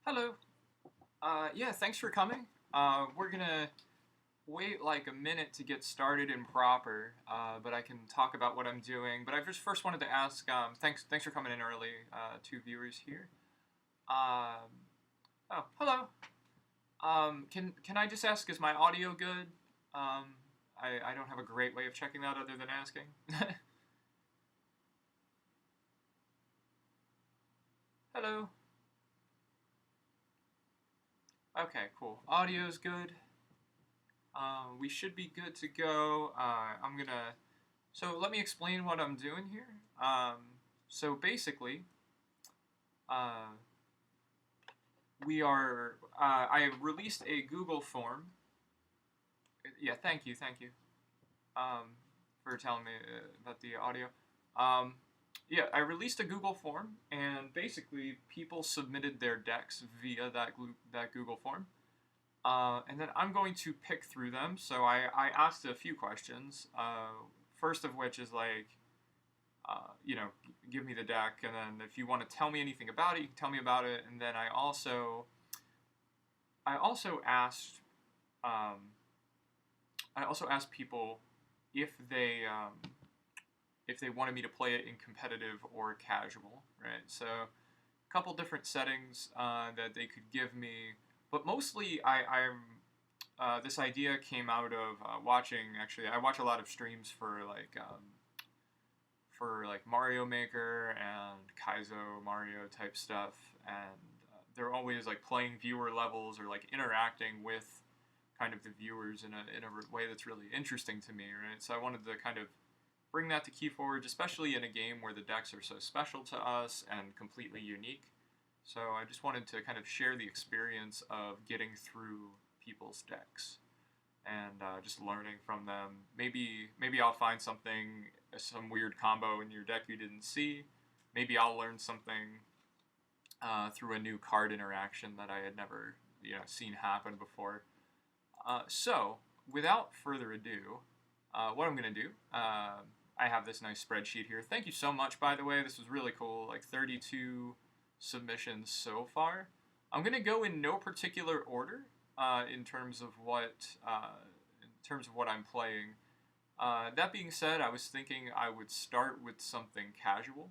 Hello. Yeah, thanks for coming. We're gonna wait like a minute to get started in proper, but I can talk about what I'm doing. But I just first wanted to ask, thanks for coming in early, to viewers here. Um, oh, hello. Can I just ask, is my audio good? I don't have a great way of checking that other than asking. Hello. Okay, cool. Audio's good. We should be good to go. So let me explain what I'm doing here. So basically, uh, I released a Google form. Yeah, thank you, um, for telling me about the audio. Um, yeah, I released a Google form, and basically, people submitted their decks via that Google form. And then I'm going to pick through them. So I asked a few questions. First of which is like, you know, give me the deck, and then if you want to tell me anything about it, you can tell me about it. And then I also asked um, I also asked people if they wanted me to play it in competitive or casual, right? So a couple different settings that they could give me, but mostly this idea came out of watching. Actually, I watch a lot of streams for Mario Maker and Kaizo Mario type stuff, and they're always like playing viewer levels or like interacting with kind of the viewers in a way that's really interesting to me, right? So I wanted to kind of bring that to Keyforge, especially in a game where the decks are so special to us and completely unique. So I just wanted to kind of share the experience of getting through people's decks and just learning from them. Maybe I'll find some weird combo in your deck you didn't see. Maybe I'll learn something through a new card interaction that I had never seen happen before. So without further ado, what I'm gonna do. I have this nice spreadsheet here. Thank you so much, by the way. This was really cool. Like 32 submissions so far. I'm gonna go in no particular order in terms of what I'm playing. That being said, I was thinking I would start with something casual,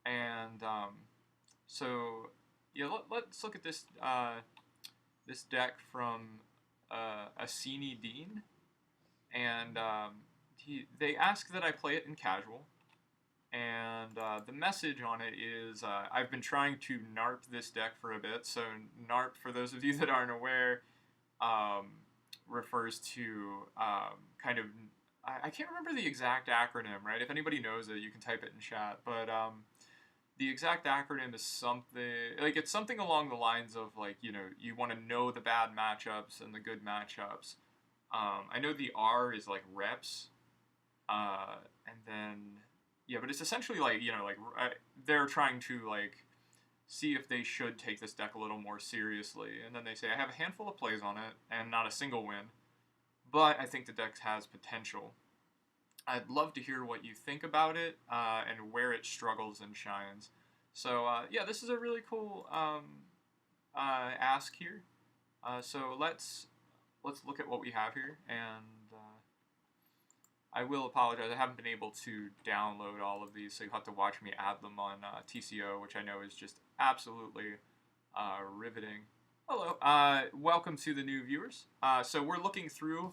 and so yeah, let's look at this deck from Asini Dean, and they ask that I play it in casual, and the message on it is I've been trying to NARP this deck for a bit. So NARP, for those of you that aren't aware, um, refers to kind of I can't remember the exact acronym, right? If anybody knows it, you can type it in chat. But the exact acronym is something like it's something along the lines of like you want to know the bad matchups and the good matchups. I know the R is like reps, and then yeah, but it's essentially like they're trying to like see if they should take this deck a little more seriously, and then they say I have a handful of plays on it and not a single win, but I think the deck has potential. I'd love to hear what you think about it and where it struggles and shines. So yeah, this is a really cool ask here. So let's look at what we have here, and I will apologize. I haven't been able to download all of these, so you'll have to watch me add them on TCO, which I know is just absolutely riveting. Hello. Welcome to the new viewers. So we're looking through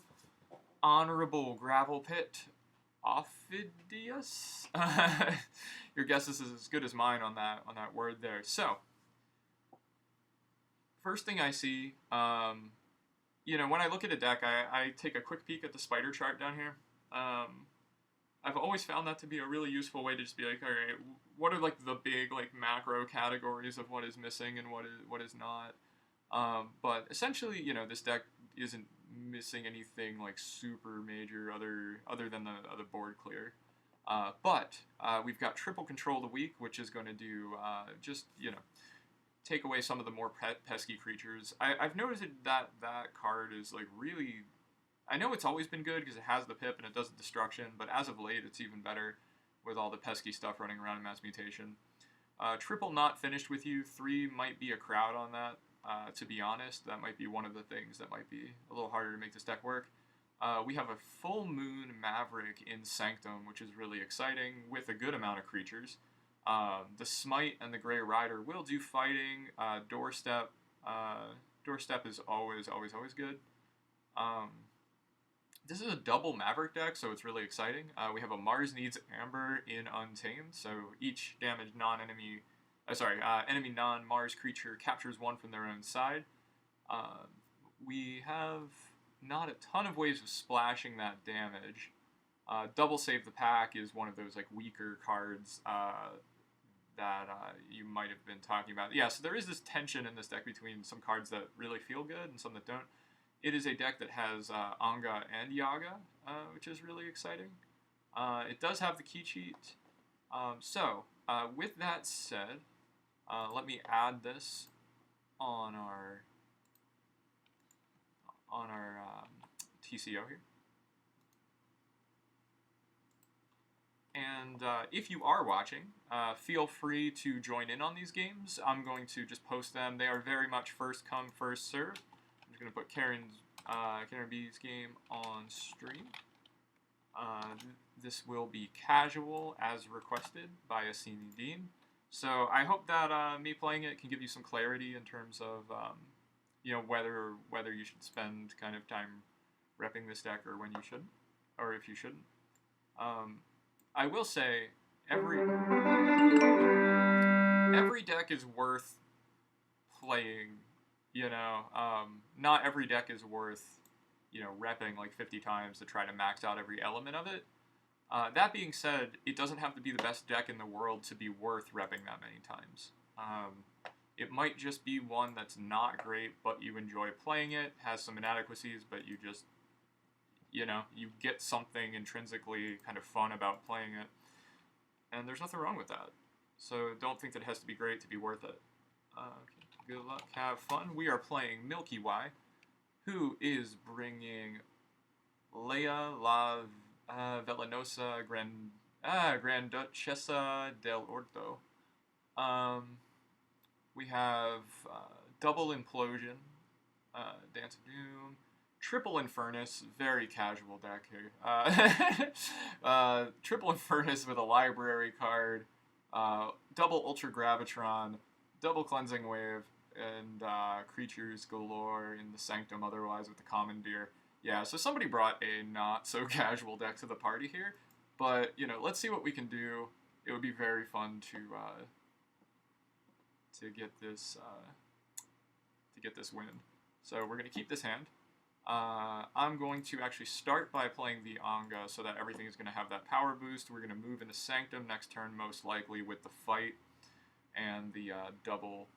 Honorable Gravel Pit Ophidius. Your guess is as good as mine on that word there. So first thing I see, when I look at a deck, I take a quick peek at the spider chart down here. I've always found that to be a really useful way to just be like, all right, what are like the big like macro categories of what is missing and what is not. But essentially, this deck isn't missing anything like super major other than the board clear. But we've got triple control of the week, which is going to do just take away some of the more pesky creatures. I've noticed that card is like really. I know it's always been good because it has the pip and it does the destruction, but as of late, it's even better with all the pesky stuff running around in Mass Mutation. Triple not finished with you. 3 might be a crowd on that. To be honest, that might be one of the things that might be a little harder to make this deck work. We have a Full Moon Maverick in Sanctum, which is really exciting, with a good amount of creatures. The Smite and the Grey Rider will do fighting. Doorstep is always good. This is a double Maverick deck, so it's really exciting. We have a Mars Needs Amber in Untamed, so each damaged enemy non-Mars creature captures 1 from their own side. We have not a ton of ways of splashing that damage. Double Save the Pack is one of those like weaker cards that you might have been talking about. Yeah, so there is this tension in this deck between some cards that really feel good and some that don't. It is a deck that has Anga and Yaga, which is really exciting. It does have the key cheat. With that said, let me add this on our TCO here. And if you are watching, feel free to join in on these games. I'm going to just post them. They are very much first come, first serve. I'm just going to put Karen B's game on stream. This will be casual as requested by Asini Dean. So I hope that me playing it can give you some clarity in terms of whether you should spend kind of time repping this deck or when you shouldn't, or if you shouldn't. I will say every deck is worth playing. Not every deck is worth repping like 50 times to try to max out every element of it. That being said, it doesn't have to be the best deck in the world to be worth repping that many times. It might just be one that's not great, but you enjoy playing it, has some inadequacies, but you just, you get something intrinsically kind of fun about playing it. And there's nothing wrong with that. So don't think that it has to be great to be worth it. Okay. Good luck, have fun. We are playing Milky Way, who is bringing Leia La Velenosa Grand Duchessa del Orto. We have Double Implosion, Dance of Doom, Triple Infernus, very casual deck here. Triple Infernus with a library card, Double Ultra Gravitron, Double Cleansing Wave, and creatures galore in the Sanctum otherwise with the Commandeer. Yeah, so somebody brought a not-so-casual deck to the party here, but, let's see what we can do. It would be very fun to get this win. So we're going to keep this hand. I'm going to actually start by playing the Anga so that everything is going to have that power boost. We're going to move into Sanctum next turn, most likely, with the fight and the double.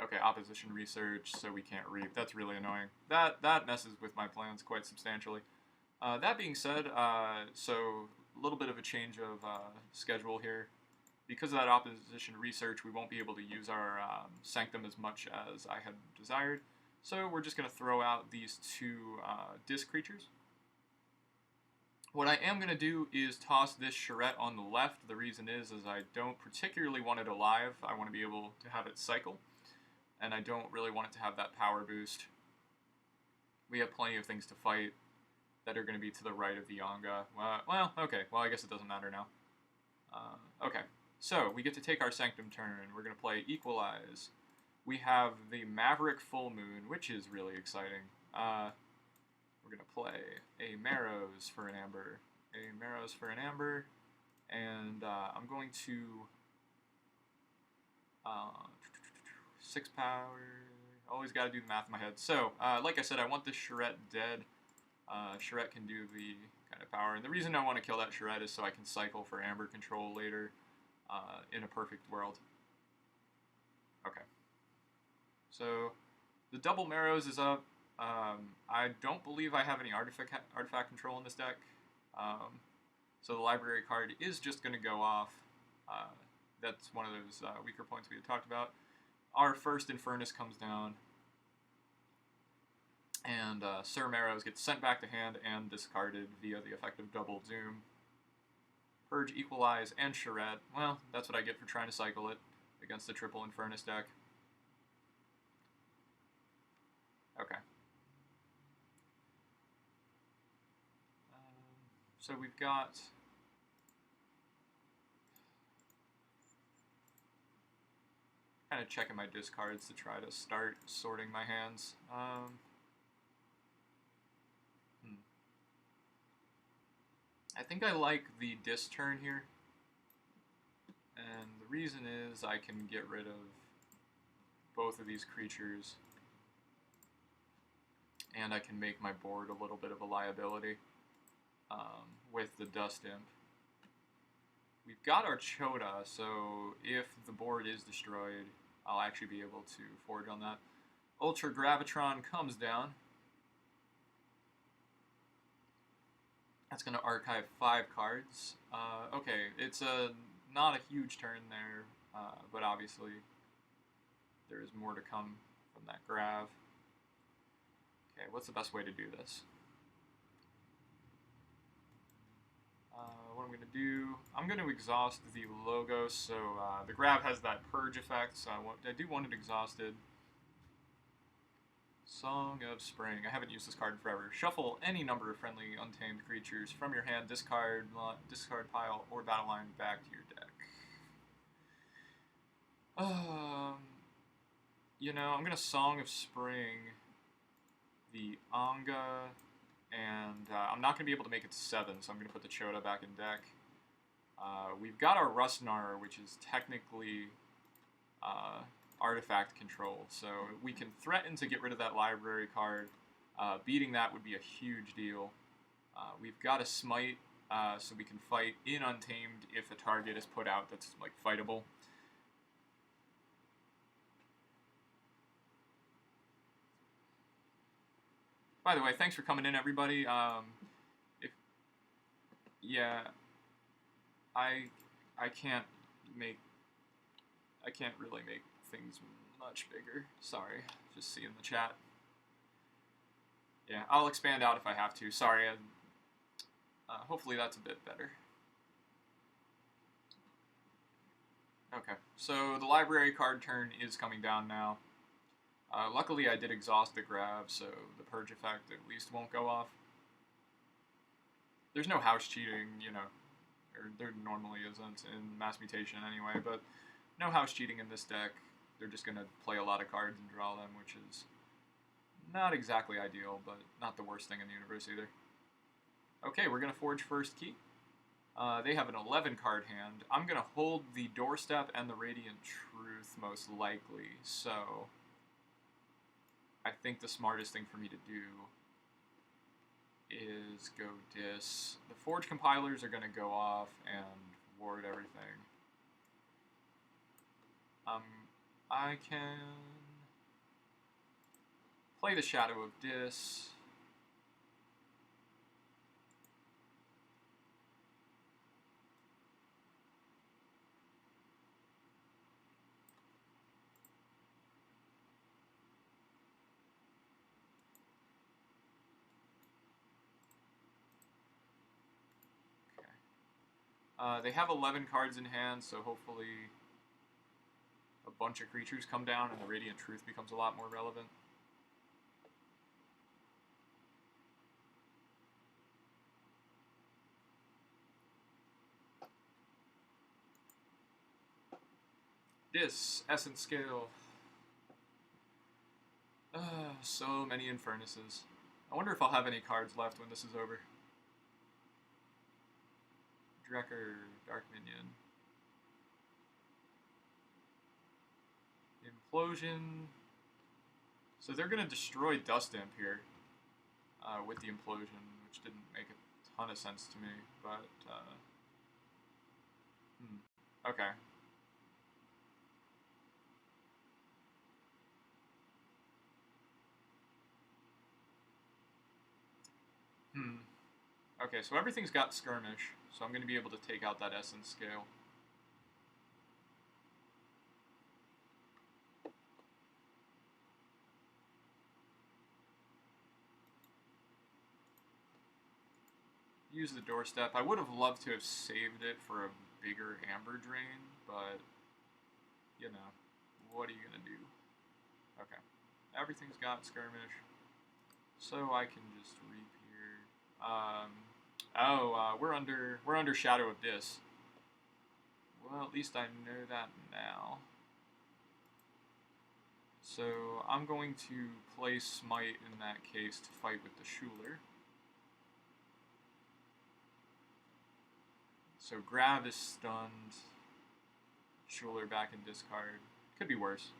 Okay, opposition research, so we can't read. That's really annoying. That messes with my plans quite substantially. That being said, so a little bit of a change of schedule here. Because of that opposition research, we won't be able to use our Sanctum as much as I had desired. So we're just going to throw out these 2 disc creatures. What I am going to do is toss this Charette on the left. The reason is I don't particularly want it alive. I want to be able to have it cycle. And I don't really want it to have that power boost. We have plenty of things to fight that are going to be to the right of the Anga. Okay. Well, I guess it doesn't matter now. Okay. So, we get to take our Sanctum turn. We're going to play Equalize. We have the Maverick Full Moon, which is really exciting. We're going to play a Marrows for an Amber. And I'm going to 6 power. Always got to do the math in my head. So, like I said, I want this Charette dead. Charette can do the kind of power. And the reason I want to kill that Charette is so I can cycle for Amber control later in a perfect world. Okay. So, the double Marrows is up. I don't believe I have any artifact control in this deck. So the library card is just going to go off. That's one of those weaker points we had talked about. Our first Infernus comes down. And Sir Marrows gets sent back to hand and discarded via the effect of Double Doom. Purge, Equalize, and Charette. Well, that's what I get for trying to cycle it against the triple Infernus deck. Okay. So we've got... kind of checking my discards to try to start sorting my hands. I think I like the dis turn here. And the reason is I can get rid of both of these creatures. And I can make my board a little bit of a liability with the Dust Imp. We've got our Chota, so if the board is destroyed, I'll actually be able to forge on that. Ultra Gravitron comes down. That's going to archive 5 cards. Okay, it's not a huge turn there, but obviously there is more to come from that Grav. Okay, what's the best way to do this? What I'm going to do, I'm going to exhaust the Logos, so the Grav has that Purge effect, so I do want it exhausted. Song of Spring. I haven't used this card in forever. Shuffle any number of friendly untamed creatures from your hand, discard pile, or battle line back to your deck. You know, I'm going to Song of Spring the Anga, and I'm not going to be able to make it 7, so I'm going to put the Chota back in deck. We've got our Rustnar, which is technically artifact control, so we can threaten to get rid of that library card. Beating that would be a huge deal. We've got a Smite, so we can fight in Untamed if a target is put out that's like fightable. By the way, thanks for coming in, everybody. Yeah, I can't really make things much bigger. Sorry, just seeing the chat. Yeah, I'll expand out if I have to. Sorry. Hopefully that's a bit better. Okay, so the library card turn is coming down now. Luckily, I did exhaust the Grav, so the Purge effect at least won't go off. There's no house cheating, you know, or there normally isn't in Mass Mutation anyway, but no house cheating in this deck. They're just going to play a lot of cards and draw them, which is not exactly ideal, but not the worst thing in the universe either. Okay, we're going to forge first key. They have an 11-card hand. I'm going to hold the Doorstep and the Radiant Truth, most likely, so I think the smartest thing for me to do is go dis. The Forge compilers are going to go off and ward everything. I can play the Shadow of Dis. They have 11 cards in hand, so hopefully a bunch of creatures come down and the Radiant Truth becomes a lot more relevant. This Essence Scale. So many Infernuses. I wonder if I'll have any cards left when this is over. Drekker, Dark Minion. Implosion. So they're going to destroy Dust Imp here with the Implosion, which didn't make a ton of sense to me, but okay. Okay, so everything's got Skirmish, so I'm going to be able to take out that Essence Scale. use the doorstep. I would have loved to have saved it for a bigger amber drain, but, you know, what are you going to do? Okay. Everything's got skirmish, so I can just reap here. We're under Shadow of Dis. Well, at least I know that now. So I'm going to play Smite in that case to fight with the Schuler. So Grab is stunned. Schuler back in discard. Could be worse.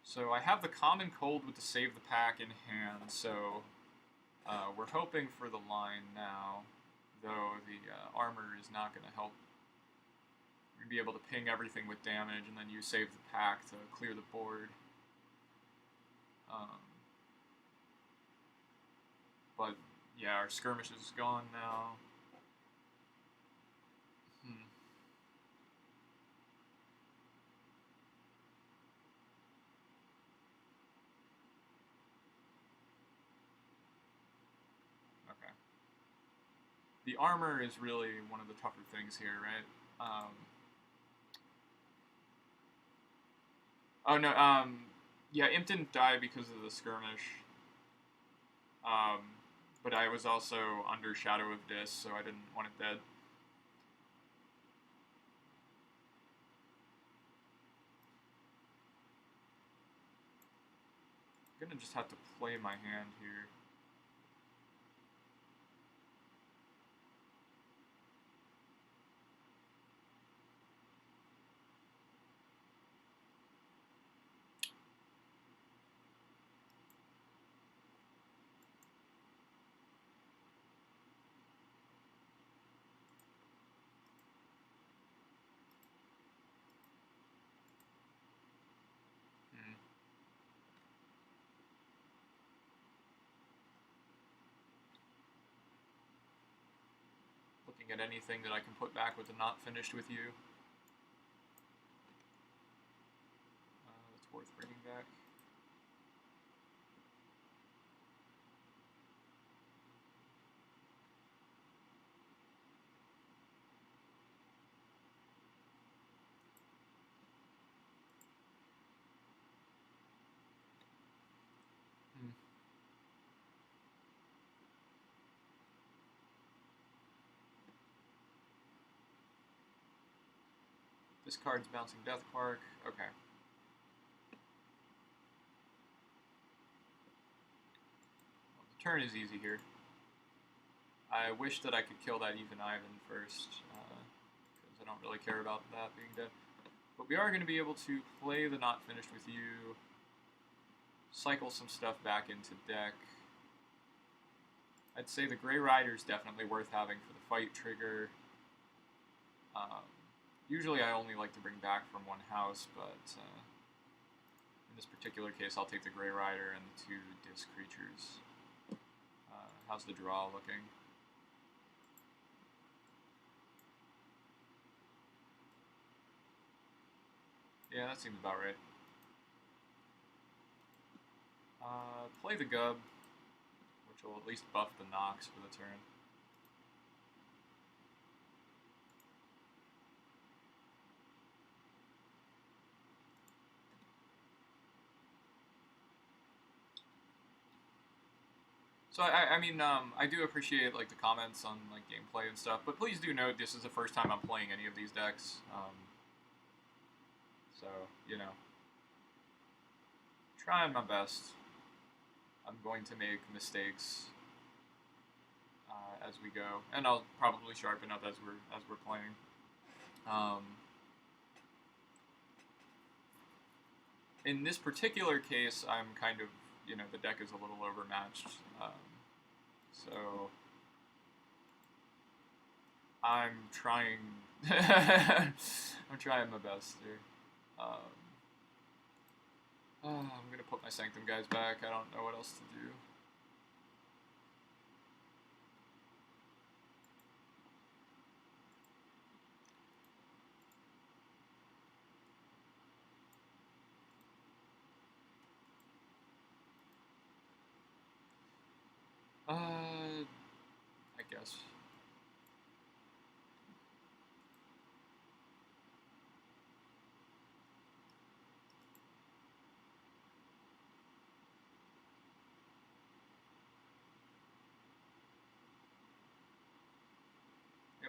So I have the Common Cold with the Save the Pack in hand, so we're hoping for the line now, though the armor is not going to help. We're going to be able to ping everything with damage and then use Save the Pack to clear the board. But yeah, our skirmish is gone now. Okay. The armor is really one of the tougher things here, right? Oh no, yeah, Imp didn't die because of the skirmish. But I was also under Shadow of Dis, so I didn't want it dead. I'm gonna just have to play my hand here. Looking at anything that I can put back with the Not Finished With You. That's worth bringing back. This card's bouncing Death Quark. Okay. Well, the turn is easy here. I wish that I could kill that Even Ivan first, because I don't really care about that being dead. But we are going to be able to play the Not Finished With You, cycle some stuff back into deck. I'd say the Grey Rider is definitely worth having for the fight trigger. Usually I only like to bring back from one house, but in this particular case I'll take the Grey Rider and the 2 Disc creatures. How's the draw looking? Yeah, that seems about right. Play the Gub, which will at least buff the Nox for the turn. So I mean, I do appreciate like the comments on like gameplay and stuff, but please do note this is the first time I'm playing any of these decks. So you know, trying my best. I'm going to make mistakes as we go, and I'll probably sharpen up as we're playing. In this particular case, I'm kind of, you know, the deck is a little overmatched, so I'm trying. I'm trying my best here. I'm gonna put my Sanctum guys back. I don't know what else to do.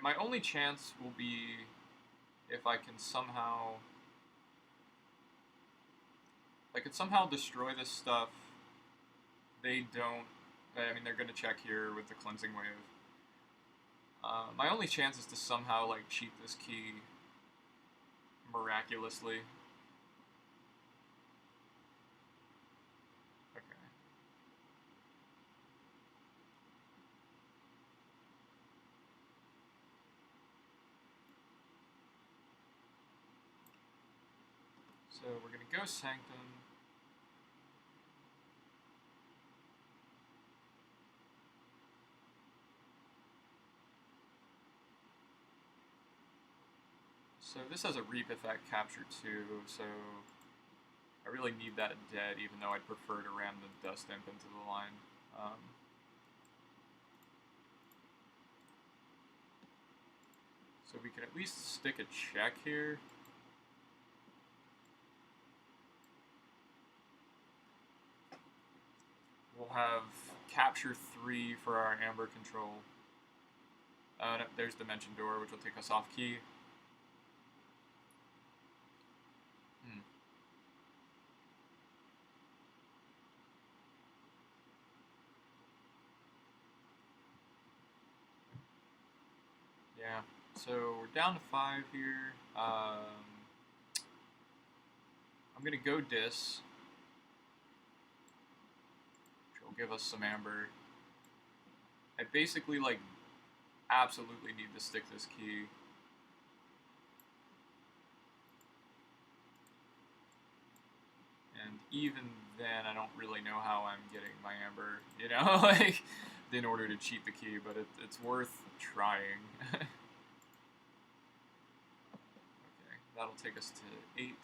And my only chance will be if I can somehow destroy this stuff. They don't. I mean, they're gonna check here with the cleansing wave. My only chance is to somehow like cheat this key miraculously. Okay. So we're gonna go Sanctum. So this has a Reap effect, Capture 2, so I really need that dead, even though I'd prefer to ram the Dust Imp into the line. So we can at least stick a check here. We'll have Capture 3 for our Amber control. No, there's Dimension Door, which will take us off key. Yeah, so we're down to 5 here. I'm gonna go Dis, which will give us some Amber. I basically, like, absolutely need to stick this key. And even then, I don't really know how I'm getting my Amber, you know, like, in order to cheat the key, but it's worth trying. Okay, that'll take us to 8.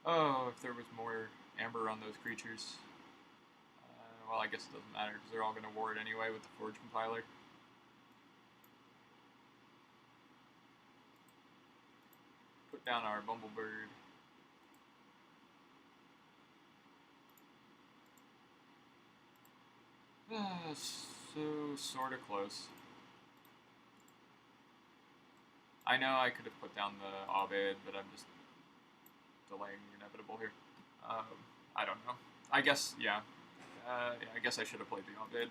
Oh, if there was more Amber on those creatures. Well, I guess it doesn't matter, because they're all going to ward anyway with the Forge Compiler. Put down our Bumblebird. So sort of close. I know I could have put down the Abed, but I'm just delaying the inevitable here. I don't know. I guess, yeah. I guess I should have played the Abed.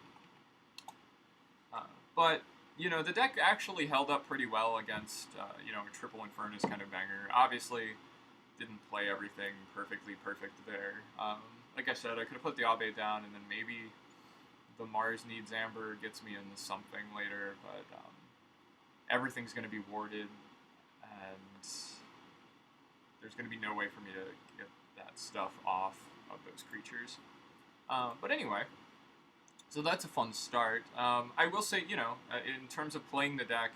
But, you know, the deck actually held up pretty well against, you know, a Triple Infernus kind of banger. Obviously, didn't play everything perfect there. Like I said, I could have put the Abed down, and then maybe the Mars Needs Amber gets me into something later, but everything's going to be warded, and there's going to be no way for me to get that stuff off of those creatures. But anyway, so that's a fun start. I will say, you know, in terms of playing the deck,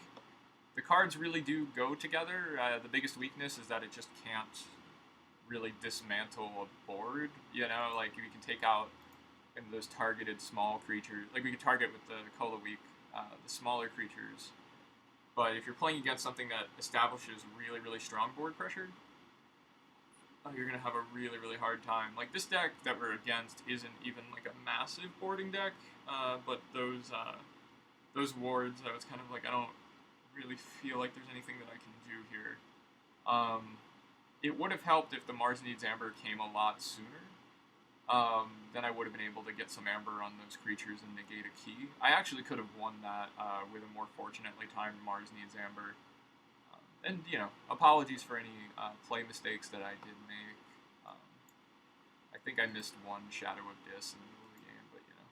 the cards really do go together. The biggest weakness is that it just can't really dismantle a board. You know, like we can take out those targeted small creatures. Like we could target with the Kola Weak, the smaller creatures. But if you're playing against something that establishes really, really strong board pressure, you're going to have a really, really hard time. Like, this deck that we're against isn't even, like, a massive boarding deck, but those wards, I was kind of like, I don't really feel like there's anything that I can do here. It would have helped if the Mars Needs Amber came a lot sooner. Then I would have been able to get some Amber on those creatures and negate a key. I actually could have won that with a more fortunately timed Mars Needs Amber. And, you know, apologies for any play mistakes that I did make. I think I missed one Shadow of Dis in the middle of the game, but, you know,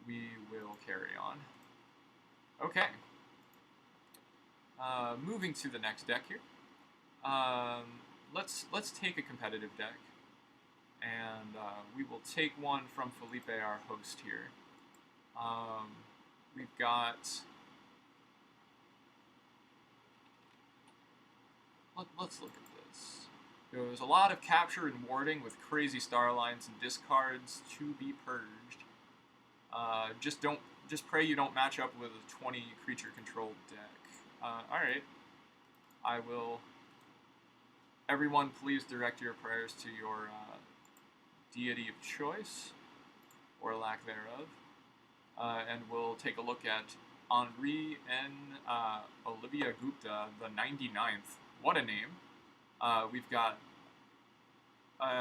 we will carry on. Okay. Moving to the next deck here. Let's take a competitive deck. and we will take one from Felipe, our host here. We've got... Let's look at this. There's a lot of capture and warding with crazy Star Alliance and discards to be purged. Just pray you don't match up with a 20 creature controlled deck. Alright. I will... Everyone, please direct your prayers to your deity of choice, or lack thereof. And we'll take a look at Henri N. Olivia Gupta, the 99th. What a name. We've got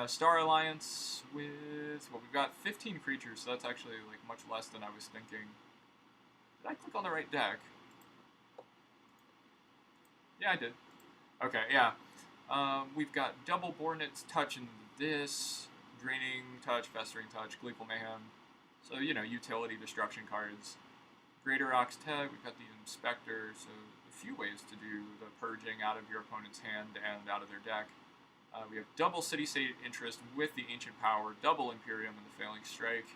Star Alliance with... Well, we've got 15 creatures, so that's actually like much less than I was thinking. Did I click on the right deck? Yeah, I did. Okay, yeah. We've got double Bornet's Touch into this, Draining Touch, Festering Touch, Gleeful Mayhem. So, you know, utility destruction cards. Greater Ox Teg, we've got the Inspector, so a few ways to do the purging out of your opponent's hand and out of their deck. We have double City State Interest with the Ancient Power, double Imperium and the Failing Strike.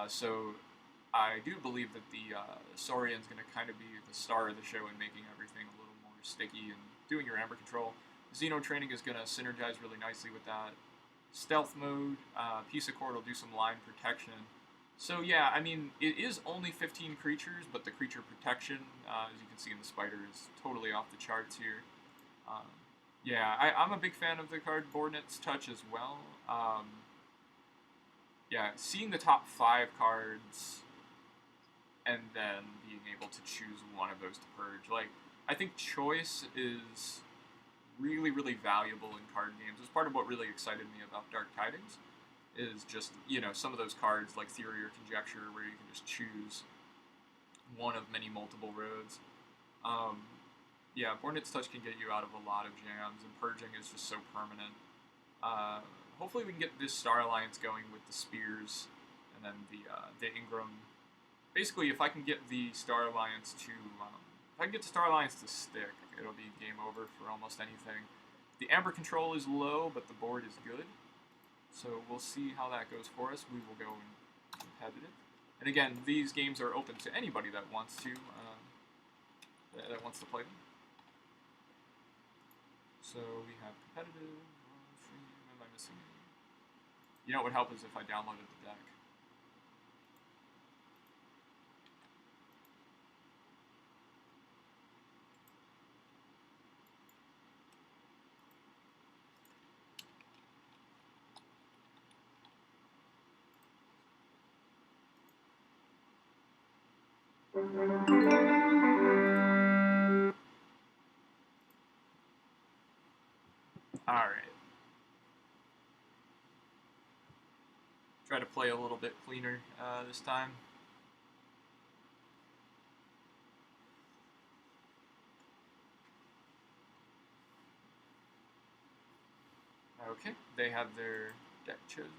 So I do believe that the Saurian's going to kind of be the star of the show in making everything a little more sticky and doing your Amber Control. Xeno Training is going to synergize really nicely with that. Stealth Mode, Piece of Cord will do some line protection. So yeah, I mean, it is only 15 creatures, but the creature protection, as you can see in the spider, is totally off the charts here. Yeah, I'm a big fan of the card Bornet's Touch as well. Yeah, seeing the top 5 cards and then being able to choose one of those to purge, like, I think choice is really, really valuable in card games. It's part of what really excited me about Dark Tidings, is just, you know, some of those cards like Theory or Conjecture where you can just choose one of many multiple roads. Yeah, Bornet's Touch can get you out of a lot of jams, and purging is just so permanent. Hopefully we can get this Star Alliance going with the Spears, and then the Ingram. Basically, if I can get the Star Alliance to, stick, it'll be game over for almost anything. The Amber Control is low, but the board is good. So we'll see how that goes for us. We will go in competitive. And again, these games are open to anybody that wants to play them. So we have competitive, free, am I missing any? You know what would help is if I downloaded the deck. Alright. Try to play a little bit cleaner this time. Okay, they have their deck chosen.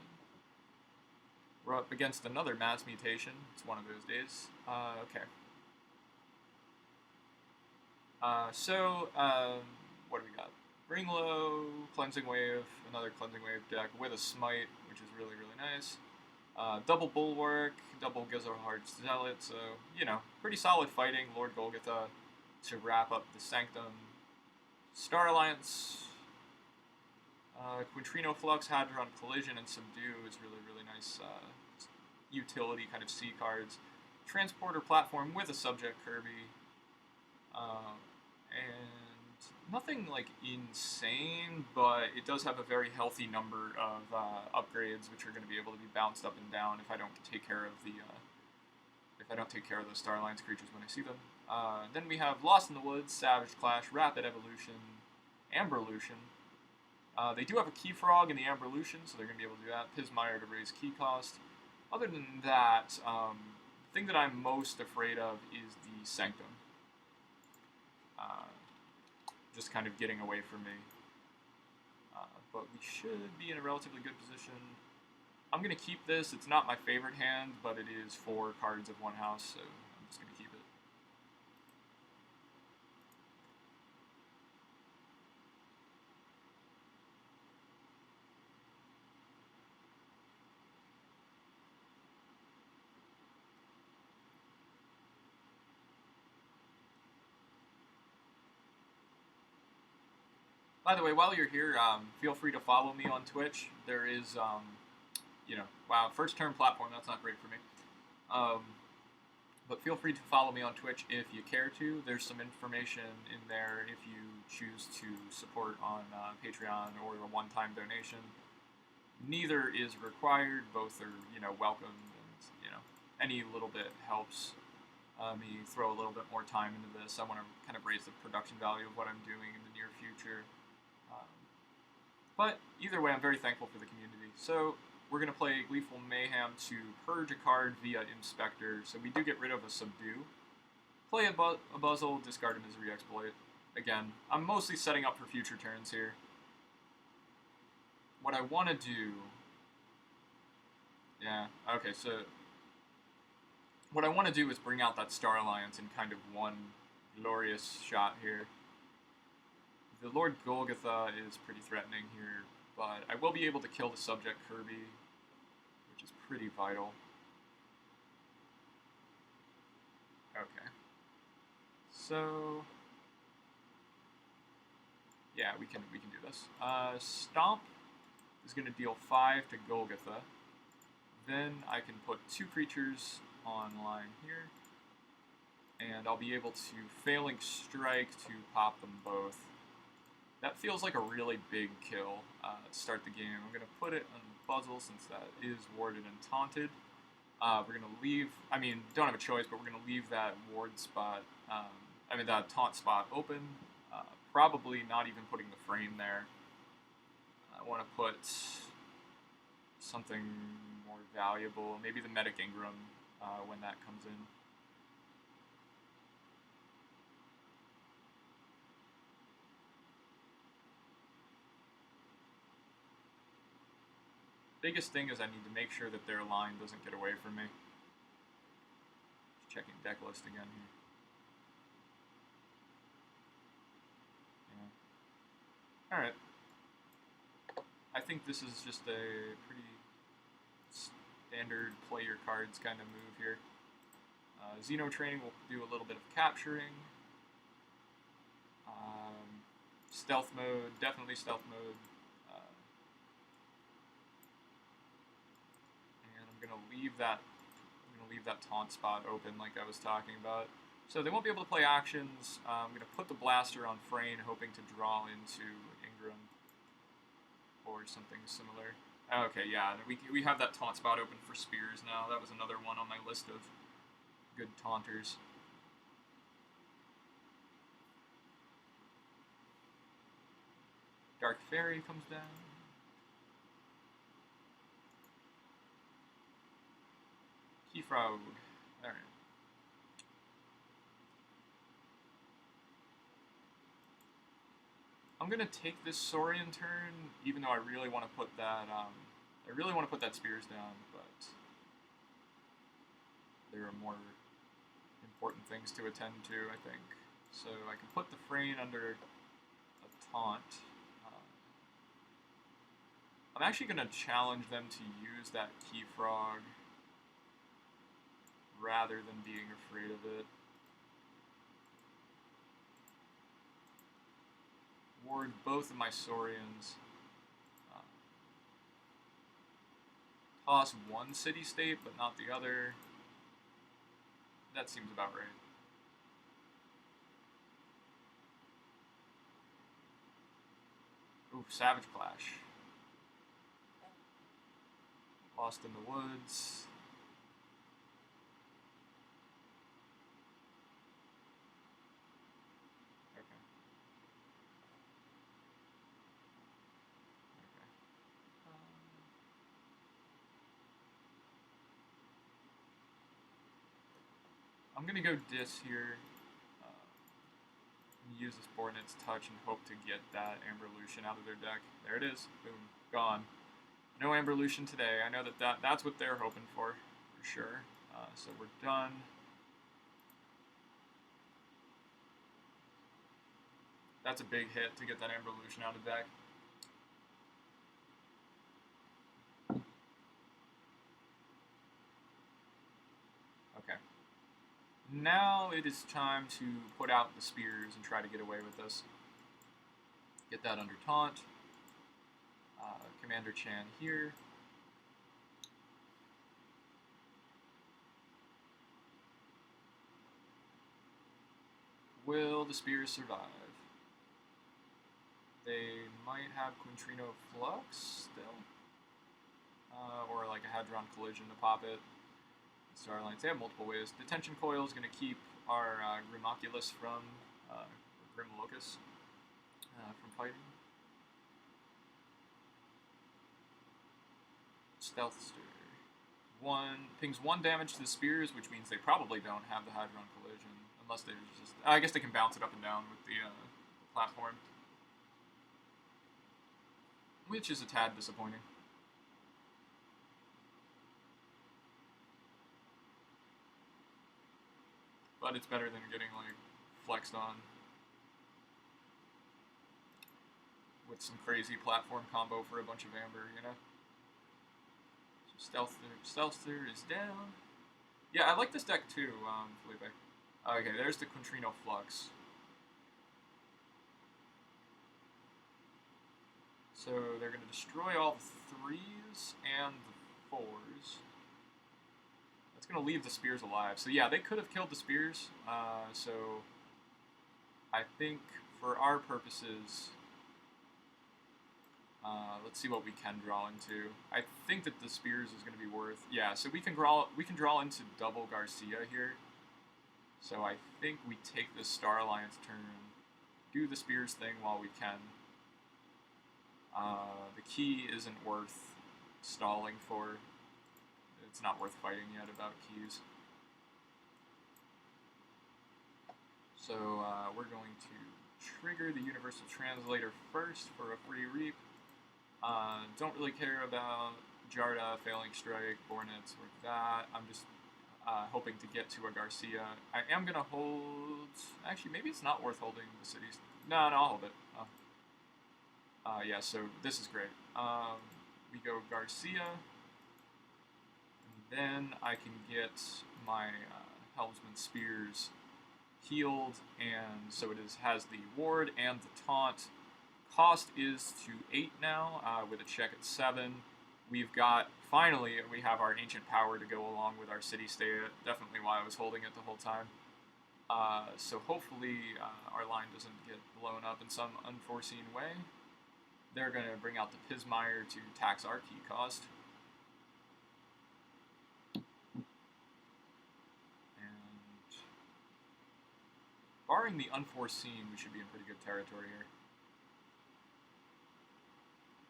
We're up against another Mass Mutation. It's one of those days. Okay. What do we got? Bring Low, Cleansing Wave, another Cleansing Wave deck with a Smite, which is really, really nice. Double Bulwark, double Gizzard Zealot, so, you know, pretty solid fighting. Lord Golgotha to wrap up the Sanctum. Star Alliance, Quintrino Flux, Hadron Collision, and Subdue is really, really nice utility kind of C cards. Transporter Platform with a Subject Kirby. And nothing like insane, but it does have a very healthy number of upgrades, which are going to be able to be bounced up and down if I don't take care of the Star Alliance creatures when I see them. Then we have Lost in the Woods, Savage Clash, Rapid Evolution, Amberlution. They do have a Key Frog in the Amberlution, so they're going to be able to do that. Pismire to raise key cost. Other than that, the thing that I'm most afraid of is the Sanctum. Just kind of getting away from me. But we should be in a relatively good position. I'm going to keep this. It's not my favorite hand, but it is 4 cards of one house, so I'm just going to keep it. By the way, while you're here, feel free to follow me on Twitch. There is, wow, first term platform, that's not great for me. But feel free to follow me on Twitch if you care to. There's some information in there if you choose to support on Patreon or a one-time donation. Neither is required. Both are, welcomed, and any little bit helps me throw a little bit more time into this. I want to kind of raise the production value of what I'm doing in the near future. But either way, I'm very thankful for the community. So we're going to play Gleeful Mayhem to purge a card via Inspector. So we do get rid of a Subdue. Play a Buzzle, discard a Misery Exploit. Again, I'm mostly setting up for future turns here. What I want to do... Yeah, okay, so... What I want to do is bring out that Star Alliance in kind of one glorious shot here. The Lord Golgotha is pretty threatening here, but I will be able to kill the Subject Kirby, which is pretty vital. Okay. So... yeah, we can do this. Stomp is going to deal 5 to Golgotha. Then I can put 2 creatures online here, and I'll be able to Failing Strike to pop them both. That feels like a really big kill to start the game. I'm going to put it on Puzzle since that is warded and taunted. We're going to leave, don't have a choice, but we're going to leave that ward spot, that taunt spot open. Probably not even putting the frame there. I want to put something more valuable, maybe the Medic Ingram when that comes in. Biggest thing is I need to make sure that their line doesn't get away from me. Just checking deck list again here. Yeah. Alright. I think this is just a pretty standard play your cards kind of move here. Xeno Training will do a little bit of capturing. Stealth mode, definitely stealth mode. And I'm gonna leave that taunt spot open like I was talking about. So they won't be able to play actions. I'm gonna put the blaster on Frayne, hoping to draw into Ingram or something similar. Okay, yeah, we have that taunt spot open for Spears now. That was another one on my list of good taunters. Dark Fairy comes down. Keyforge. Alright. I'm gonna take this Saurian turn, even though I really want to put that Spears down, but there are more important things to attend to, I think. So I can put the Frayne under a taunt. I'm actually gonna challenge them to use that Keyforge rather than being afraid of it. Ward both of my Saurians. Toss one city-state, but not the other. That seems about right. Ooh, Savage Clash. Lost in the Woods. I'm gonna go Dis here, and use this Bornet's Touch and hope to get that Amberlution out of their deck. There it is. Boom. Gone. No Amberlution today. I know that's what they're hoping for sure. So we're done. That's a big hit to get that Amberlution out of deck. Okay. Now it is time to put out the Spears and try to get away with this. Get that under taunt. Commander Chan here. Will the spears survive? They might have Quintrino Flux still. Or like a Hadron Collision to pop it. Starlines, they have multiple ways. Detention Coil is going to keep our Grimoculus from, Grim Locus from fighting. Stealth Stir. Pings 1 damage to the spears, which means they probably don't have the Hadron Collision. Unless they just... I guess they can bounce it up and down with the platform. Which is a tad disappointing. But it's better than getting, like, flexed on with some crazy platform combo for a bunch of Amber, you know? So Stealther is down. Yeah, I like this deck too, Felipe. Okay, there's the Quintrino Flux. So they're going to destroy all the 3s and the 4s. That's going to leave the spears alive. So yeah, they could have killed the spears. So I think for our purposes, let's see what we can draw into. I think that the spears is going to be worth... Yeah, so we can draw into double Garcia here. So I think we take this Star Alliance turn, do the spears thing while we can. The key isn't worth stalling for. It's not worth fighting yet about keys. So we're going to trigger the Universal Translator first for a free reap. Don't really care about Jarda, Failing Strike, Bornets, or that. I'm just hoping to get to a Garcia. I am going to hold... Actually, maybe it's not worth holding the cities. No, I'll hold it. Yeah, so this is great. We go Garcia, and then I can get my Helmsman Spears healed, and so it has the ward and the taunt. Cost is to 8 now, with a check at 7. We've got, finally, we have our Ancient Power to go along with our City State, definitely why I was holding it the whole time. So hopefully our line doesn't get blown up in some unforeseen way. They're going to bring out the Pismire to tax our key cost. And barring the unforeseen, we should be in pretty good territory here.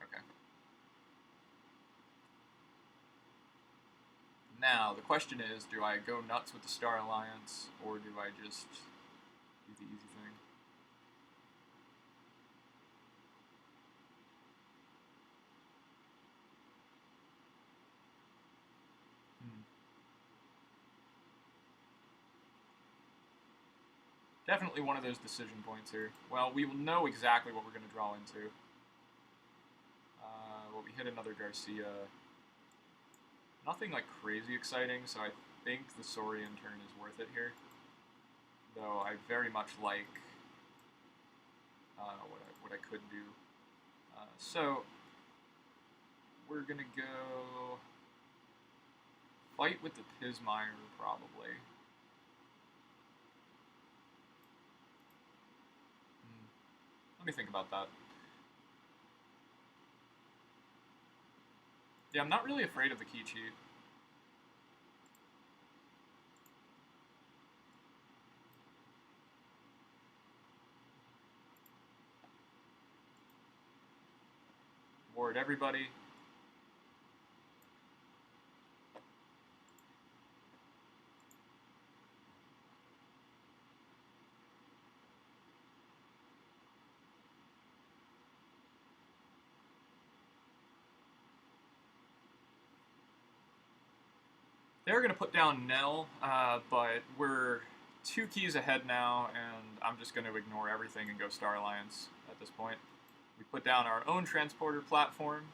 Okay. Now, the question is, do I go nuts with the Star Alliance, or do I just do the easy thing? Definitely one of those decision points here. Well, we will know exactly what we're going to draw into. Well, we hit another Garcia. Nothing like crazy exciting, so I think the Saurian turn is worth it here. Though I very much like what I could do. So we're going to go fight with the Pismire, probably. Let me think about that. Yeah, I'm not really afraid of the key cheat. Ward everybody. They're going to put down Nell, but we're 2 keys ahead now, and I'm just going to ignore everything and go Star Alliance at this point. We put down our own transporter platform,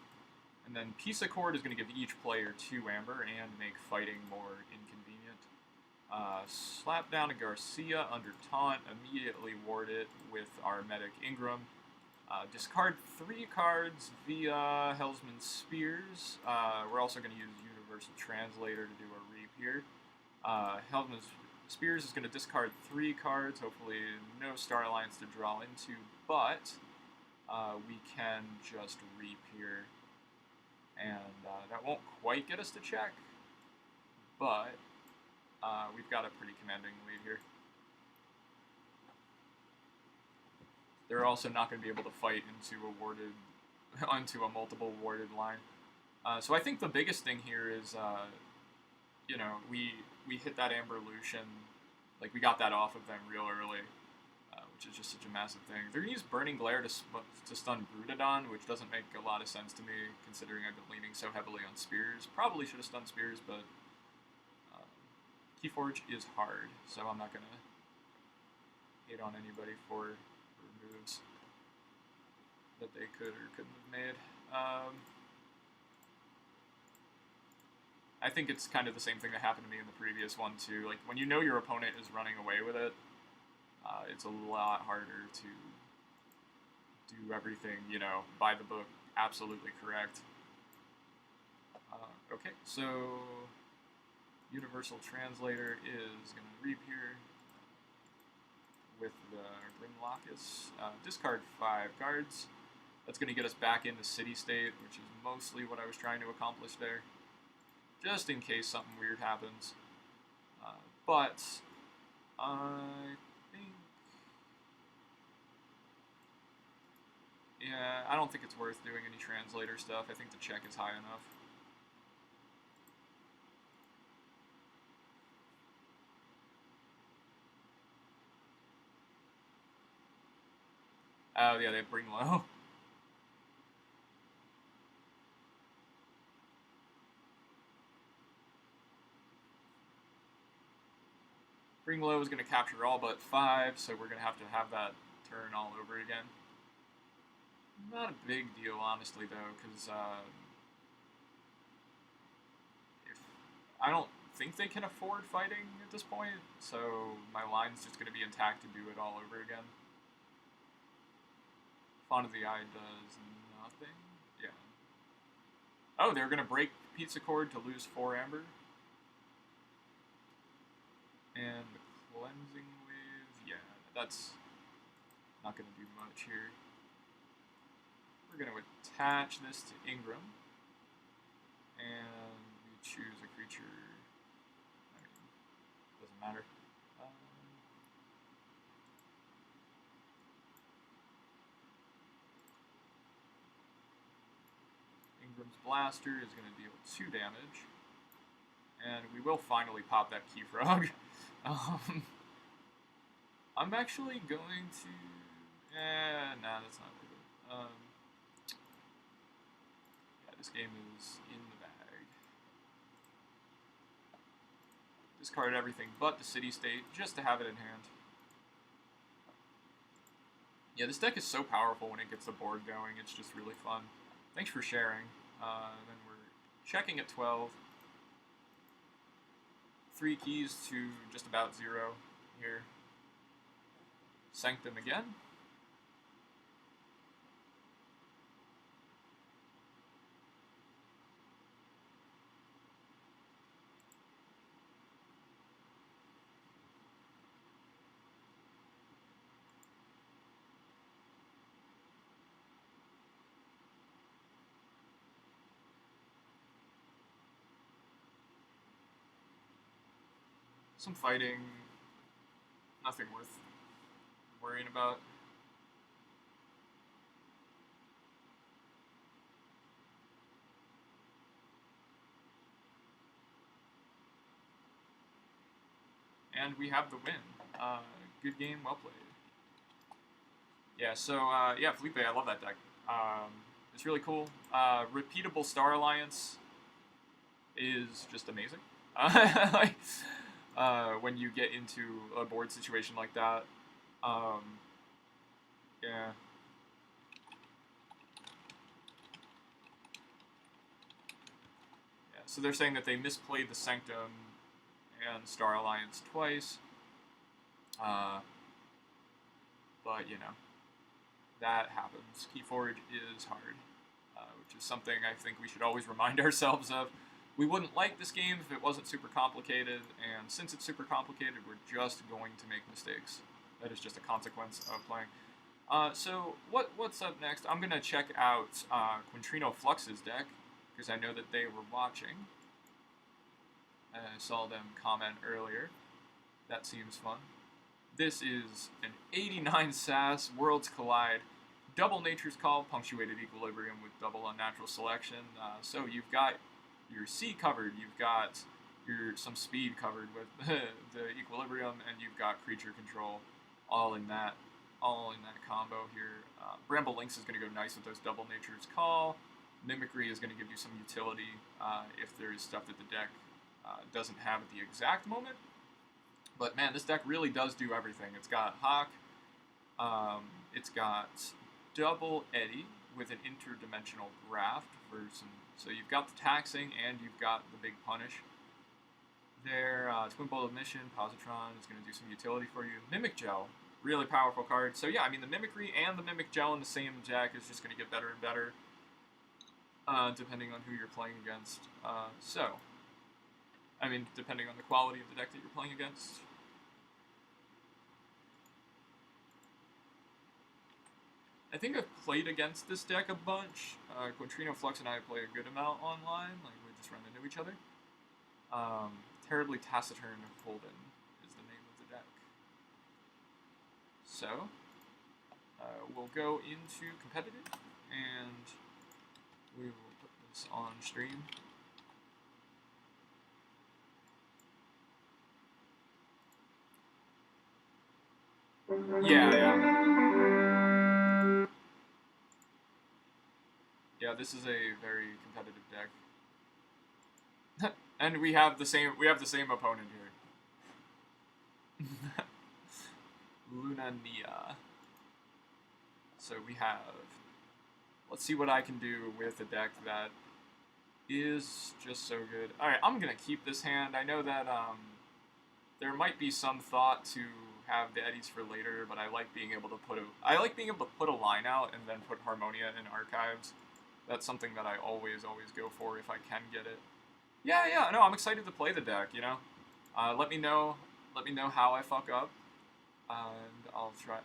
and then Piece of Cord is going to give each player 2 Amber and make fighting more inconvenient. Slap down a Garcia under taunt, immediately ward it with our medic Ingram. Discard 3 cards via Hellsman Spears. We're also going to use Universal Translator to do a reap here. Hellsman Spears is going to discard 3 cards, hopefully no Star Alliance to draw into, but we can just reap here. And that won't quite get us to check, but we've got a pretty commanding lead here. They're also not going to be able to fight onto a multiple warded line. So I think the biggest thing here is, you know, we hit that Amber Lucian, like we got that off of them real early, which is just such a massive thing. They're going to use Burning Glare to stun Brutodon, which doesn't make a lot of sense to me, considering I've been leaning so heavily on Spears. Probably should have stunned Spears, but Keyforge is hard, so I'm not going to hate on anybody for moves that they could or couldn't have made. I think it's kind of the same thing that happened to me in the previous one too. Like when you know your opponent is running away with it, it's a lot harder to do everything, you know, by the book, absolutely correct. Okay, so Universal Translator is going to reap here with the Grimlockus. Discard 5 cards. That's going to get us back into City State, which is mostly what I was trying to accomplish there, just in case something weird happens. But I think, yeah, I don't think it's worth doing any translator stuff. I think the check is high enough. Oh, yeah, they bring low. Bring low is going to capture all but 5, so we're going to have that turn all over again. Not a big deal, honestly, though, because I don't think they can afford fighting at this point, so my line's just going to be intact to do it all over again. Font of the Eye does nothing. Yeah. Oh, they're going to break Pizza Cord to lose 4 Amber. And the Cleansing Wave, yeah, that's not going to do much here. We're going to attach this to Ingram. And we choose a creature. I mean, doesn't matter. Ingram's Blaster is going to deal 2 damage. And we will finally pop that Keyfrog. I'm actually going to... nah, that's not worth it. Yeah, this game is in the bag. Discard everything but the City State, just to have it in hand. Yeah, this deck is so powerful when it gets the board going, it's just really fun. Thanks for sharing. Then we're checking at 12. 3 keys to just about 0 here. Sanctum again. Some fighting, nothing worth worrying about. And we have the win. Good game, well played. Yeah, so, yeah, Felipe, I love that deck. It's really cool. Repeatable Star Alliance is just amazing. Like, when you get into a board situation like that. Yeah. Yeah, so they're saying that they misplayed the Sanctum and Star Alliance twice. But, you know, That happens. Keyforge is hard, which is something I think we should always remind ourselves of. We wouldn't like this game if it wasn't super complicated, and since it's super complicated, we're just going to make mistakes. That is just a consequence of playing. So what's up next? I'm going to check out Quintrino Flux's deck, because I know that they were watching. I saw them comment earlier. That seems fun. This is an 89 SAS, Worlds Collide, double Nature's Call, punctuated Equilibrium with double Unnatural Selection. So you've got your C covered, you've got some speed covered with the Equilibrium, and you've got creature control, all in that combo here. Bramble Lynx is going to go nice with those double Nature's Call. Mimicry is going to give you some utility if there is stuff that the deck doesn't have at the exact moment. But man, this deck really does do everything. It's got Hawk, it's got double Eddy with an interdimensional graft for some. So you've got the taxing and you've got the big punish. There, Twin Bolt of Mission, Positron is going to do some utility for you. Mimic Gel, really powerful card. So yeah, I mean the Mimicry and the Mimic Gel in the same deck is just going to get better and better, depending on who you're playing against. I mean, depending on the quality of the deck that you're playing against. I think I've played against this deck a bunch. Quintrino Flux and I play a good amount online. Like, we just run into each other. Terribly Taciturn Holden is the name of the deck. So, we'll go into competitive, and we will put this on stream. Yeah, this is a very competitive deck. And we have the same opponent here. Lunania. So we have, let's see what I can do with a deck that is just so good. Alright, I'm gonna keep this hand. I know that there might be some thought to have the Eddies for later, but I like being able to put a line out and then put Harmonia in Archives. That's something that I always go for if I can get it. Yeah, no, I'm excited to play the deck, you know? Let me know how I fuck up, and I'll try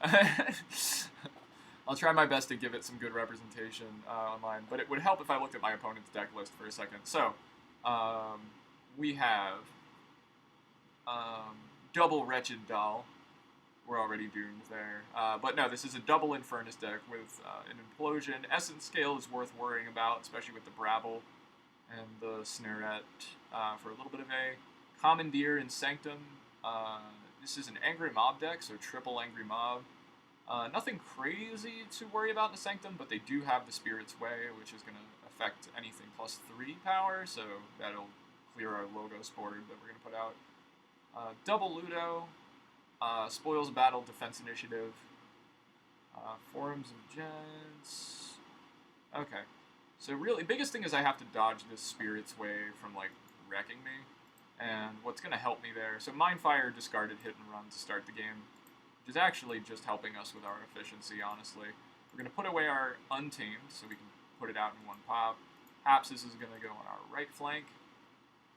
I'll try my best to give it some good representation online, but it would help if I looked at my opponent's deck list for a second. So, we have double Wretched Doll. We're already doomed there. But no, this is a double Infernus deck with an Implosion. Essence Scale is worth worrying about, especially with the Brabble and the Snarette for a little bit of a. Commandeer and Sanctum. This is an Angry Mob deck, so triple Angry Mob. Nothing crazy to worry about in the Sanctum, but they do have the Spirit's Way, which is going to affect anything plus 3 power, so that'll clear our Logos board that we're going to put out. Double Ludo. Spoils Battle, Defense Initiative, Forums of Gents. Okay, so really, biggest thing is I have to dodge this Spirit's Way from, like, wrecking me, and what's going to help me there, so Mindfire discarded Hit and Run to start the game, which is actually just helping us with our efficiency, honestly. We're going to put away our Untamed, so we can put it out in one pop. Hapsis is going to go on our right flank.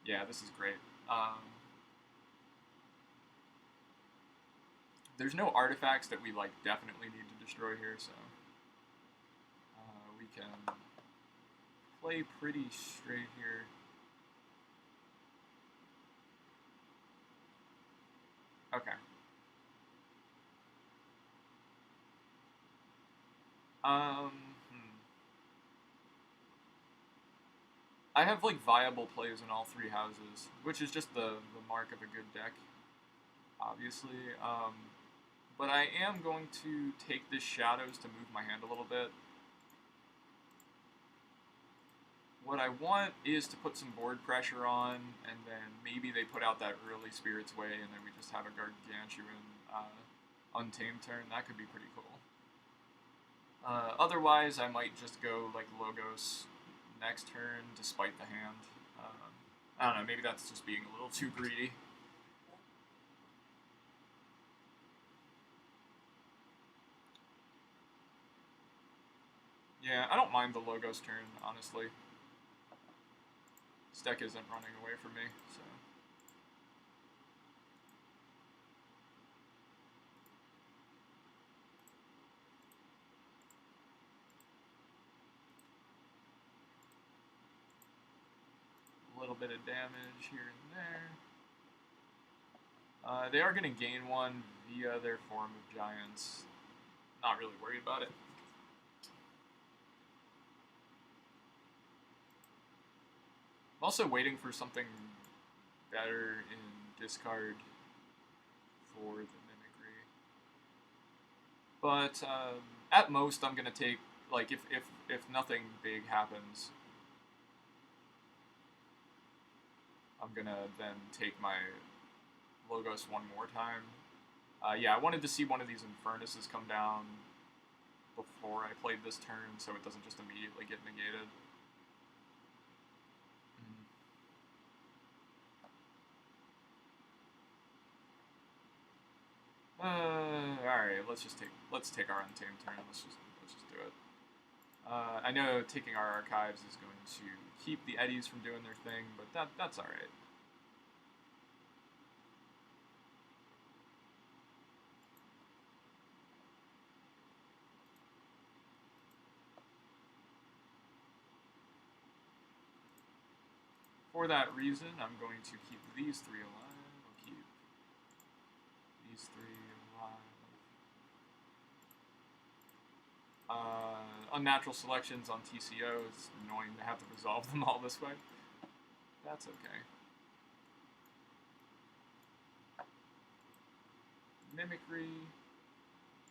Yeah, this is great. There's no artifacts that we, like, definitely need to destroy here, so we can play pretty straight here. Okay. I have, like, viable plays in all 3 houses, which is just the mark of a good deck, obviously. But I am going to take this Shadows to move my hand a little bit. What I want is to put some board pressure on, and then maybe they put out that early Spirit's Way, and then we just have a Gargantuan Untamed turn. That could be pretty cool. Otherwise, I might just go, like, Logos next turn, despite the hand. I don't know, maybe that's just being a little too greedy. Yeah, I don't mind the Logos turn, honestly. This deck isn't running away from me, so. A little bit of damage here and there. They are going to gain one via their Forum of Giants. Not really worried about it. I'm also waiting for something better in discard for the Mimicry. But at most, I'm going to take, like, if nothing big happens, I'm going to then take my Logos one more time. Yeah, I wanted to see one of these Infernuses come down before I played this turn, so it doesn't just immediately get negated. Alright, let's take our Untamed turn. Let's just do it. I know taking our Archives is going to keep the Eddies from doing their thing, but that's alright. For that reason, I'm going to keep these three alive. I'll keep these three alive. Unnatural selections on TCO. It's annoying to have to resolve them all this way. That's okay. Mimicry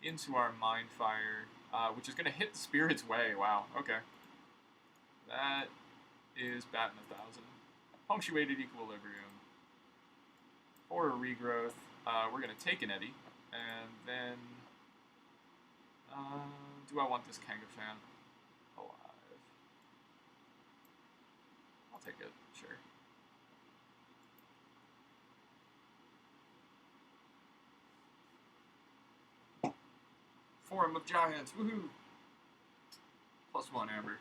into our Mindfire, which is going to hit the Spirit's Way. Wow, okay. That is batting 1,000. Punctuated Equilibrium. For a regrowth, we're going to take an Eddy, and then... do I want this Kangafan alive? I'll take it, sure. Forum of Giants, woohoo! +1 Amber.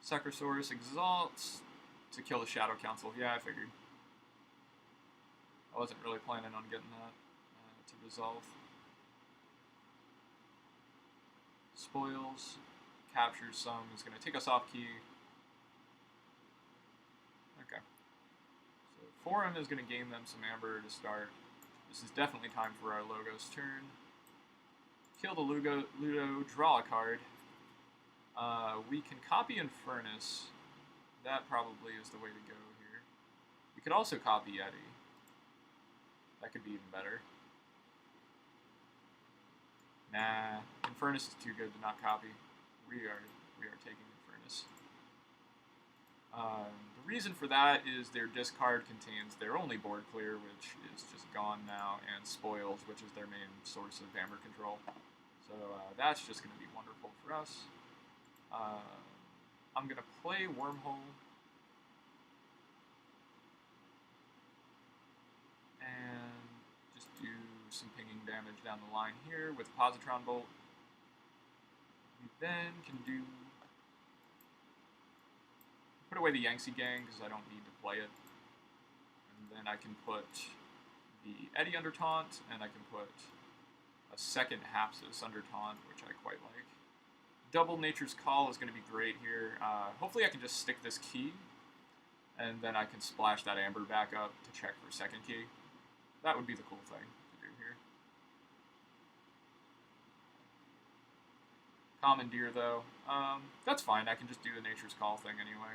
Sacrosaurus exalts to kill the Shadow Council. Yeah, I figured. I wasn't really planning on getting that to resolve. Spoils, captures some, is going to take us off key. Okay. So Forum is going to gain them some Amber to start. This is definitely time for our Logos turn. Kill the Ludo, draw a card. We can copy Infernus. That probably is the way to go here. We could also copy Eddy. That could be even better. Nah, Infernus is too good to not copy. We are taking Infernus. The reason for that is their discard contains their only board clear, which is just gone now, and Spoils, which is their main source of Amber control. So that's just going to be wonderful for us. I'm going to play Wormhole. And just do some pinging damage down the line here with Positron Bolt. We then can put away the Yangtze Gang because I don't need to play it. And then I can put the Eddy under taunt, and I can put a second Hapsis under taunt, which I quite like. Double Nature's Call is going to be great here. Hopefully I can just stick this key, and then I can splash that Amber back up to check for second key. That would be the cool thing to do here. Commandeer, though. That's fine. I can just do the Nature's Call thing anyway.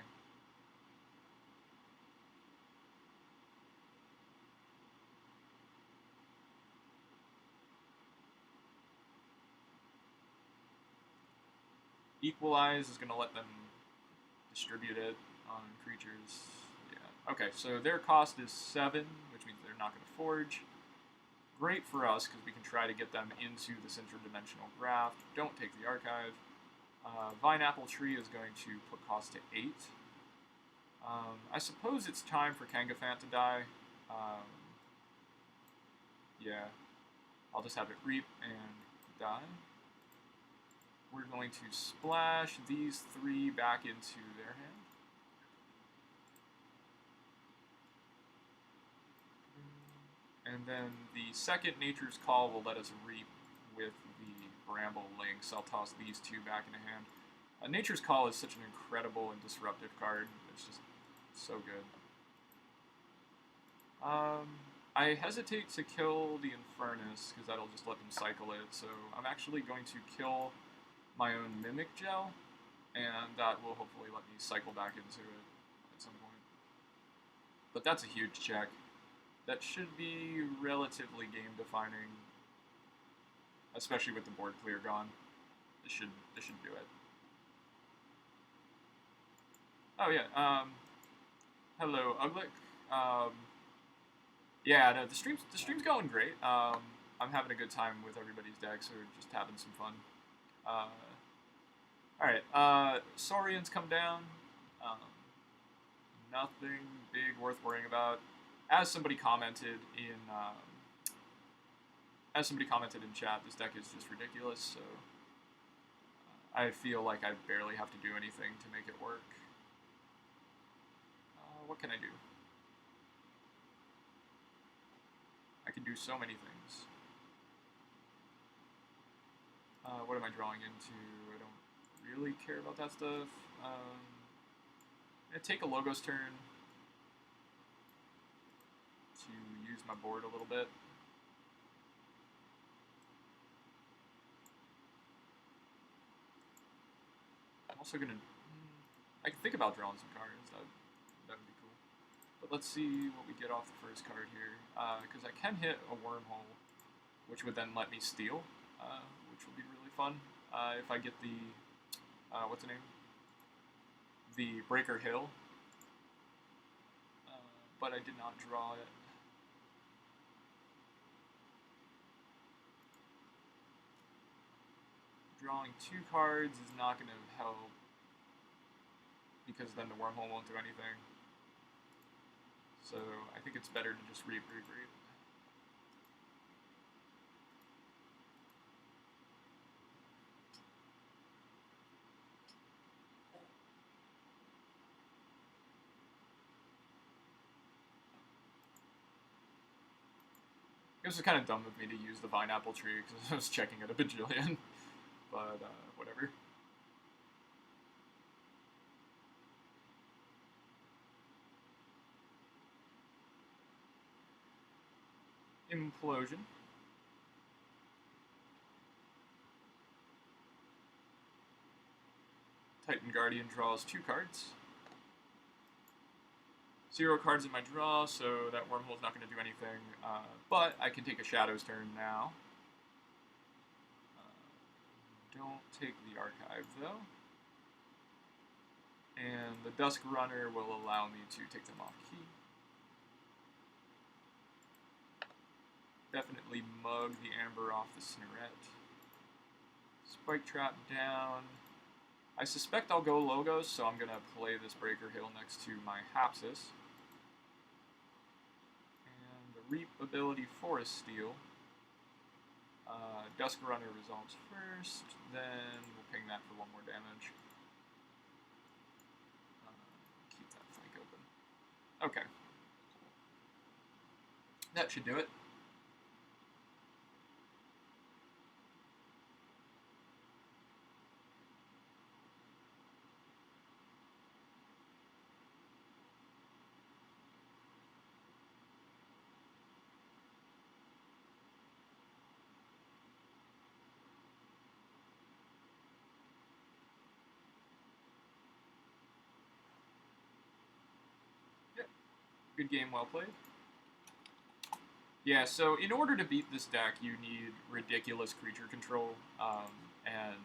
Equalize is going to let them distribute it on creatures. Yeah. Okay, so their cost is 7, which means they're not going to forge. Great for us, because we can try to get them into this interdimensional graft. Don't take the archive. Vine Apple Tree is going to put cost to 8. I suppose it's time for Kangafant to die. Um, yeah, I'll just have it reap and die. We're going to splash these 3 back into their hand. And then the second Nature's Call will let us reap with the Bramble Links. I'll toss these 2 back into hand. Nature's Call is such an incredible and disruptive card. It's just so good. I hesitate to kill the Infernus because that'll just let them cycle it. So I'm actually going to kill my own Mimic Gel, and that will hopefully let me cycle back into it at some point. But that's a huge check. That should be relatively game-defining, especially with the board clear gone. This should do it. Oh yeah. Hello, Uglick. Yeah, no, the stream's going great. I'm having a good time with everybody's decks, or just having some fun. All right. Saurians come down. Nothing big worth worrying about. As somebody commented in chat, this deck is just ridiculous. So I feel like I barely have to do anything to make it work. What can I do? I can do so many things. What am I drawing into? I don't really care about that stuff. I'm gonna take a Logos turn to use my board a little bit. I'm also gonna... I can think about drawing some cards. That would be cool. But let's see what we get off the first card here. Because I can hit a Wormhole, which would then let me steal, which will be really fun. If I get the... what's the name? The Breaker Hill. But I did not draw it. Drawing 2 cards is not going to help, because then the Wormhole won't do anything. So I think it's better to just reap. It was kind of dumb of me to use the Vine Apple tree because I was checking it a bajillion, but whatever. Implosion. Titan Guardian draws 2 cards. 0 cards in my draw, so that Wormhole's not going to do anything. But I can take a Shadow's turn now. Don't take the Archive, though. And the Dusk Runner will allow me to take them off key. Definitely mug the Amber off the Snarette. Spike Trap down. I suspect I'll go Logos, so I'm going to play this Breaker Hill next to my Hapsis. And the Reap ability Forest Steel. Dusk Runner resolves first, then we'll ping that for 1 more damage. Keep that flank open. Okay. That should do it. Good game, well played. Yeah, so in order to beat this deck, you need ridiculous creature control, and,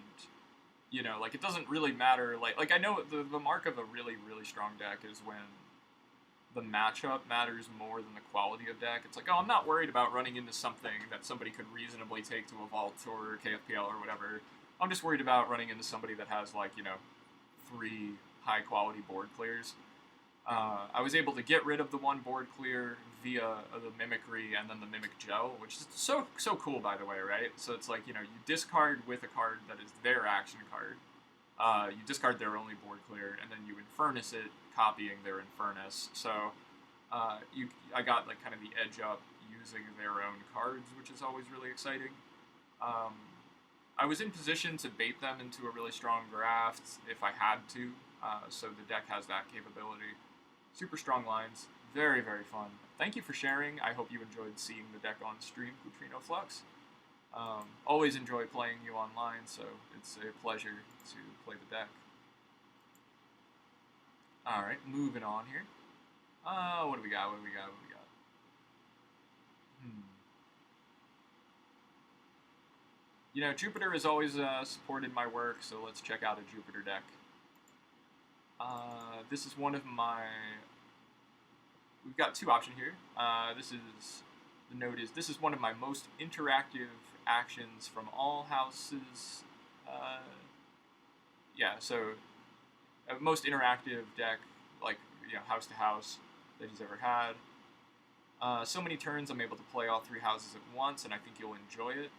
you know, like, it doesn't really matter, like I know the mark of a really, really strong deck is when the matchup matters more than the quality of deck. It's like, oh, I'm not worried about running into something that somebody could reasonably take to a Vault or KFPL or whatever. I'm just worried about running into somebody that has, like, you know, 3 high-quality board clears. I was able to get rid of the one board clear via the mimicry and then the mimic gel, which is so cool, by the way, right? So it's like, you know, you discard with a card that is their action card. You discard their only board clear, and then you Infernus it, copying their Infernus. So I got like kind of the edge up using their own cards, which is always really exciting. I was in position to bait them into a really strong draft if I had to, so the deck has that capability. Super strong lines, very, very fun. Thank you for sharing. I hope you enjoyed seeing the deck on stream, Cutrino Flux. Always enjoy playing you online, so it's a pleasure to play the deck. Alright, moving on here. What do we got? You know, Jupiter has always supported my work, so let's check out a Jupiter deck. This is one of my... We've got two options here. This is one of my most interactive actions from all houses. Yeah, so most interactive deck, like, you know, house to house that he's ever had. So many turns I'm able to play all three houses at once, and I think you'll enjoy it.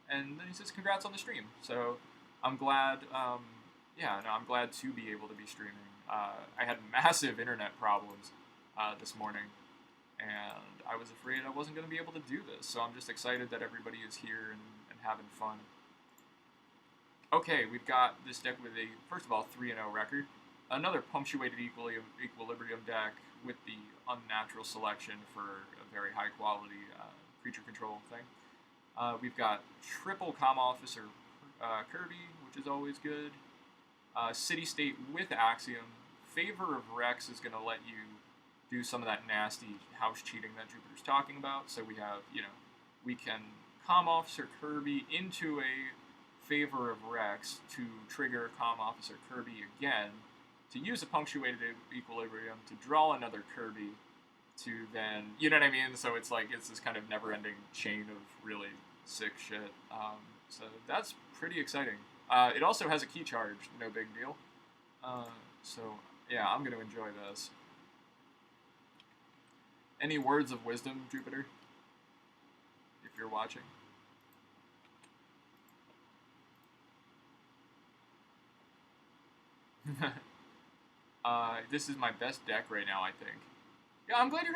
And then he says, congrats on the stream. So I'm glad, I'm glad to be able to be streaming. I had massive internet problems this morning, and I was afraid I wasn't going to be able to do this. So I'm just excited that everybody is here and having fun. Okay, we've got this deck with a, first of all, 3-0 record. Another punctuated equilibrium deck with the unnatural selection for a very high quality creature control thing. We've got triple Comm Officer Kirby, which is always good. City State with Axiom. Favor of Rex is going to let you do some of that nasty house cheating that Jupiter's talking about. So we have, you know, we can Comm Officer Kirby into a Favor of Rex to trigger Comm Officer Kirby again, to use a punctuated equilibrium, to draw another Kirby, to then, you know what I mean? So it's like, it's this kind of never-ending chain of really sick shit. So that's pretty exciting. It also has a key charge, no big deal. So yeah, I'm going to enjoy this. Any words of wisdom, Jupiter? If you're watching. This is my best deck right now, I think. Yeah, I'm glad you're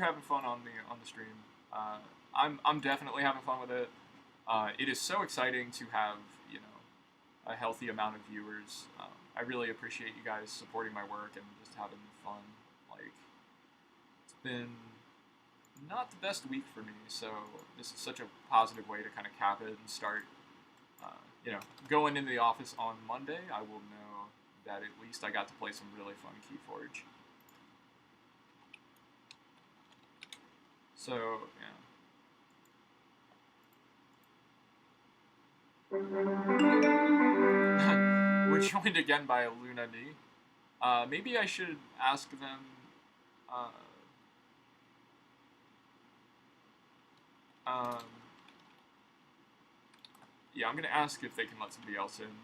having fun on the stream. I'm definitely having fun with it. It is so exciting to have, you know, a healthy amount of viewers. I really appreciate you guys supporting my work and just having fun. Like, it's been not the best week for me, so this is such a positive way to kind of cap it and start, you know, going into the office on Monday. I will know that at least I got to play some really fun Keyforge. So, yeah. We're joined again by Luna Ni. Maybe I should ask them... yeah, I'm going to ask if they can let somebody else in.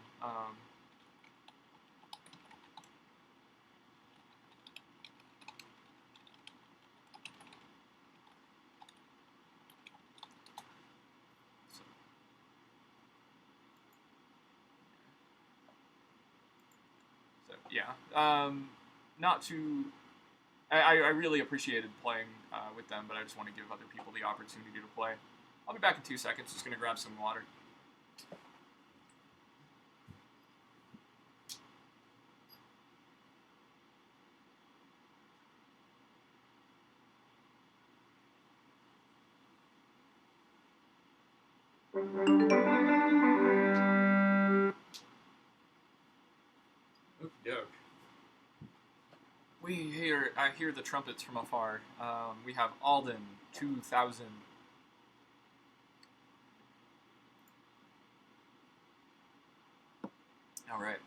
Yeah, not to... I really appreciated playing with them, but I just want to give other people the opportunity to play. I'll be back in 2 seconds, just going to grab some water. I hear the trumpets from afar. We have Alden 2000. All right.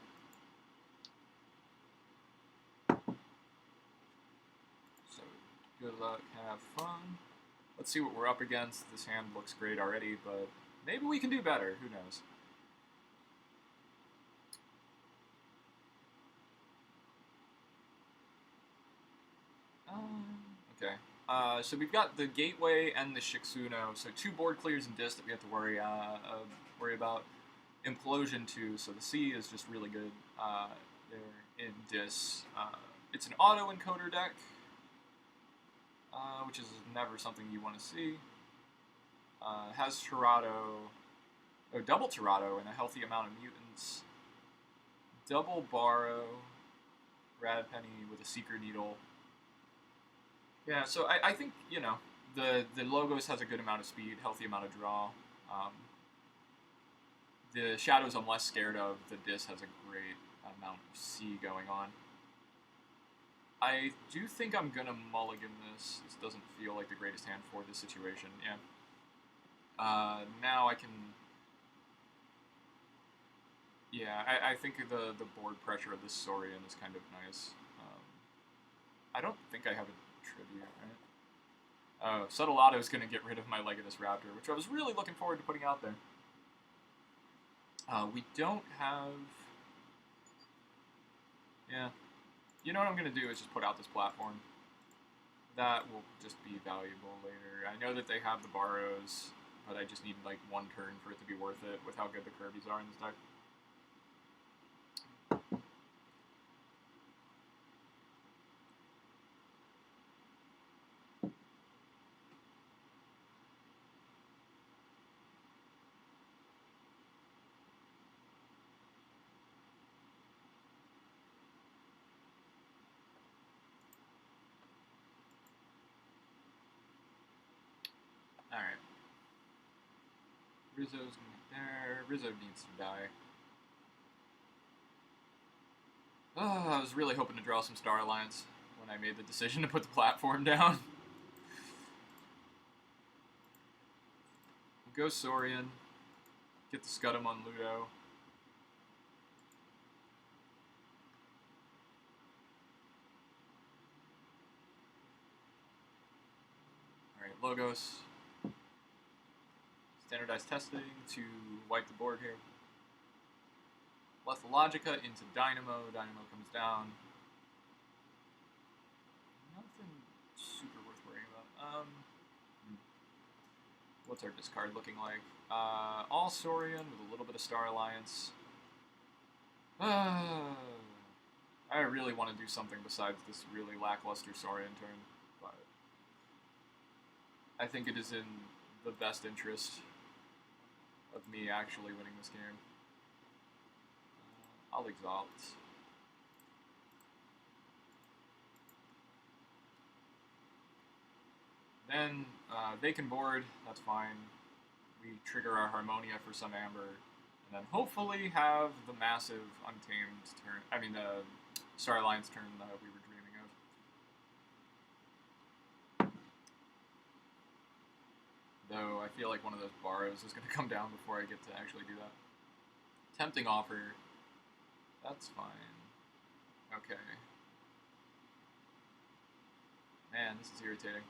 So good luck, have fun. Let's see what we're up against. This hand looks great already, but maybe we can do better. Who knows? So we've got the Gateway and the Shiksuno, so 2 board clears in Dis that we have to worry about. Implosion too, so the C is just really good there in Dis. It's an auto encoder deck, which is never something you want to see. Has Tirado, double Tirado and a healthy amount of mutants. Double Borrow, Rad Penny with a Seeker Needle. Yeah, so I think, you know, the Logos has a good amount of speed, healthy amount of draw. The Shadows I'm less scared of. The Dis has a great amount of C going on. I do think I'm going to mulligan this. This doesn't feel like the greatest hand for this situation. Yeah. Now I can... Yeah, I think the board pressure of this Saurian is kind of nice. I don't think I have a tribute, right? Oh, Subtle Auto is going to get rid of my Legatus Raptor, which I was really looking forward to putting out there. We don't have... Yeah. You know what I'm going to do is just put out this platform. That will just be valuable later. I know that they have the Borrows, but I just need like 1 turn for it to be worth it with how good the Kirby's are in this deck. Alright. Rizzo's gonna be there. Rizzo needs to die. Oh, I was really hoping to draw some Star Alliance when I made the decision to put the platform down. We'll go Saurian. Get the Scudam on Ludo. Alright, Logos. Standardized testing to wipe the board here. Lethalogica into Dynamo. Dynamo comes down. Nothing super worth worrying about. What's our discard looking like? All Saurian with a little bit of Star Alliance. I really want to do something besides this really lackluster Saurian turn, but I think it is in the best interest of me actually winning this game. I'll Exalt. Then they can board, that's fine. We trigger our Harmonia for some Amber, and then hopefully have the massive Untamed turn, the Star Alliance turn that we were dreaming of. Though I feel like one of those Borrows is going to come down before I get to actually do that. Tempting Offer. That's fine. Okay. Man, this is irritating.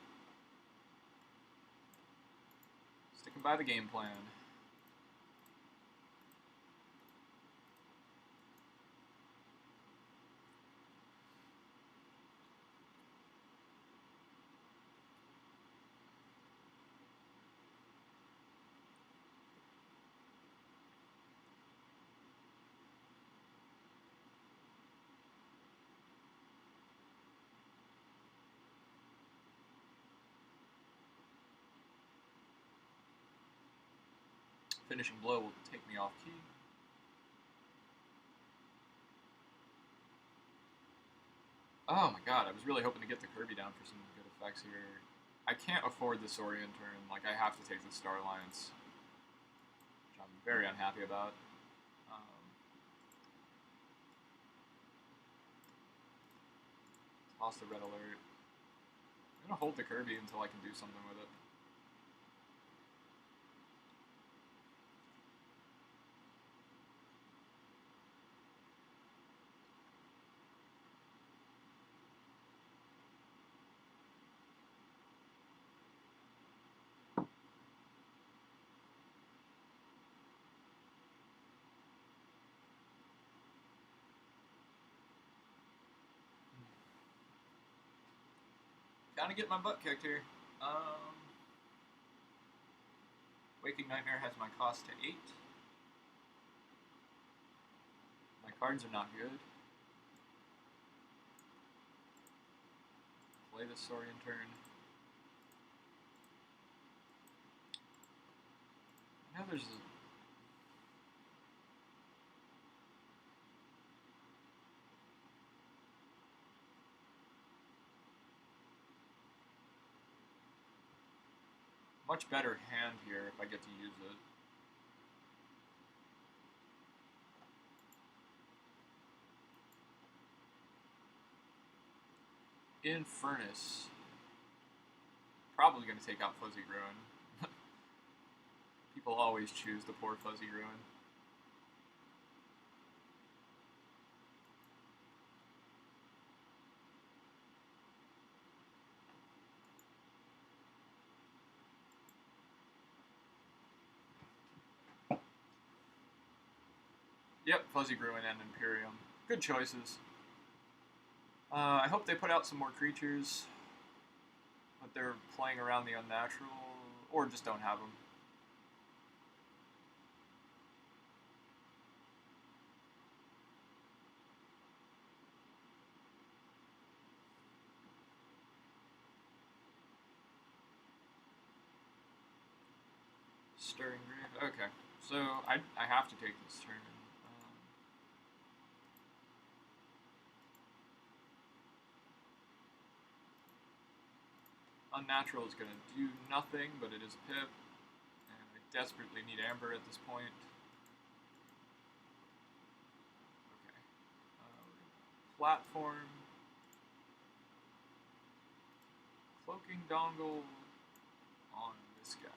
Sticking by the game plan. Finishing Blow will take me off key. Oh my god, I was really hoping to get the Kirby down for some good effects here. I can't afford the Saurian turn, like I have to take the Star Alliance, which I'm very unhappy about. Toss the Red Alert. I'm gonna hold the Kirby until I can do something with it. Kind of get my butt kicked here. Waking Nightmare has my cost to 8. My cards are not good. Play the Saurian turn. Now there's much better hand here if I get to use it. In Furnace. Probably going to take out Fuzzy Ruin. People always choose the poor Fuzzy Ruin. Yep, Fuzzy Ruin and Imperium. Good choices. I hope they put out some more creatures, but they're playing around the unnatural, or just don't have them. Stirring Grave. Okay, so I have to take this turn. Unnatural is going to do nothing, but it is a pip, and I desperately need Amber at this point. Okay. Platform. Cloaking Dongle on this guy.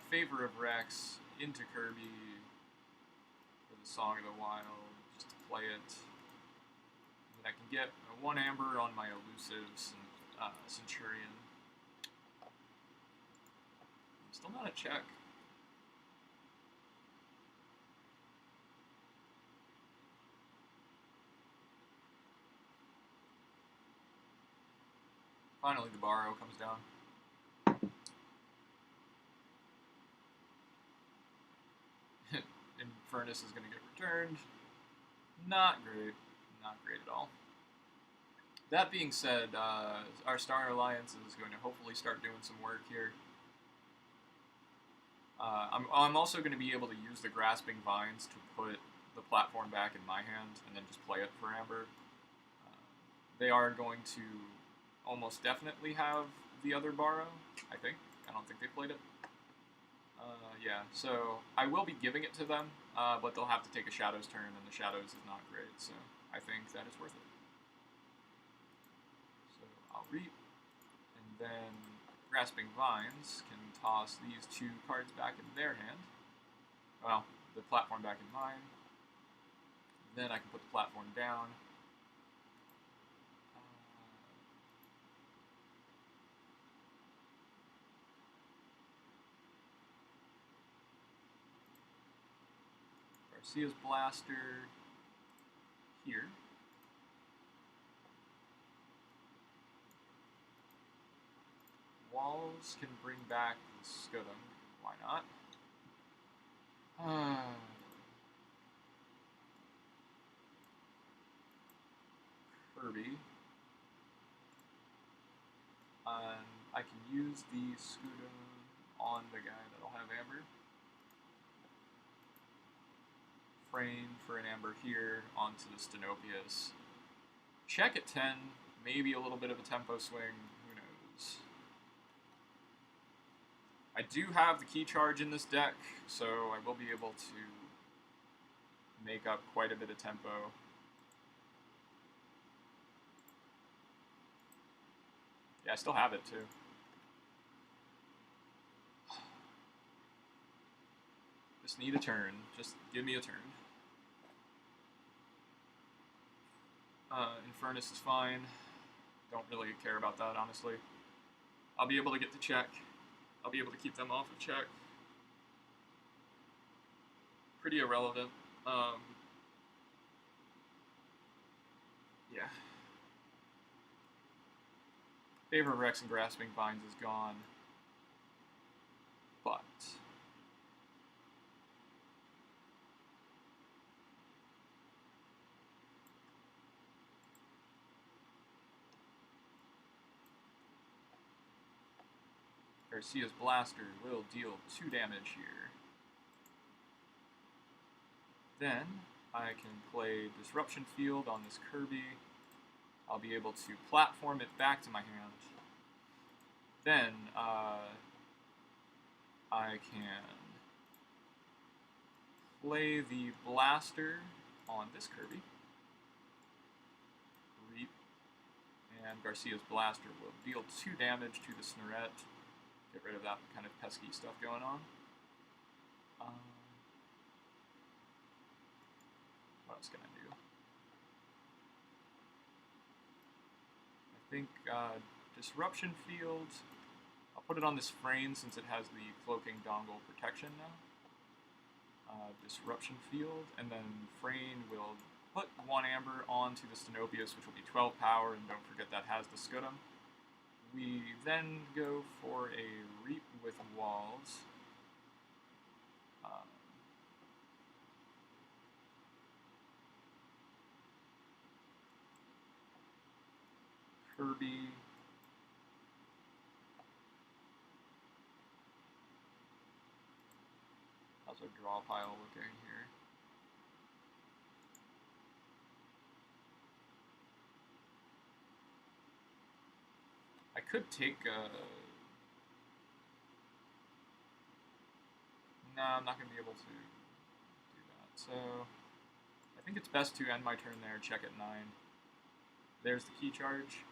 Favor of Rex into Kirby for the Song of the Wild, just to play it. And then I can get 1 Amber on my elusive Centurion. Still not a check. Finally, the Borrow comes down. Furnace is going to get returned. Not great. Not great at all. That being said, our Star Alliance is going to hopefully start doing some work here. I'm also going to be able to use the Grasping Vines to put the platform back in my hand and then just play it for Amber. They are going to almost definitely have the other Borrow, I think. I don't think they played it. Yeah, so I will be giving it to them, but they'll have to take a Shadows turn, and the Shadows is not great, so I think that is worth it. So I'll reap, and then Grasping Vines can toss these 2 cards back in their hand. Well, the platform back in mine. Then I can put the platform down. Garcia's Blaster here. Walls can bring back the Scudum. Why not? Kirby. I can use the Scudum on the guy that'll have Amber. Frame for an Amber here onto the Stenopius. Check at 10, maybe a little bit of a tempo swing, who knows. I do have the Key Charge in this deck, so I will be able to make up quite a bit of tempo. Yeah, I still have it too. Just need a turn. Just give me a turn. Infernus is fine. Don't really care about that, honestly. I'll be able to get to check. I'll be able to keep them off of check. Pretty irrelevant. Um, yeah. Favor of Rex and Grasping Vines is gone, but Garcia's Blaster will deal 2 damage here. Then I can play Disruption Field on this Kirby. I'll be able to platform it back to my hand. Then I can play the Blaster on this Kirby. Reap. And Garcia's Blaster will deal 2 damage to the Snorette. Get rid of that kind of pesky stuff going on. What else can I do? I think Disruption Field. I'll put it on this Frame since it has the Cloaking Dongle protection now. Disruption Field, and then Frame will put 1 Amber onto the Stenopius, which will be 12 power, and don't forget that has the Scudum. We then go for a Reap with Walls. Kirby. How's our draw pile looking here? I could take a... No, I'm not going to be able to do that. So I think it's best to end my turn there, check at 9. There's the Key Charge.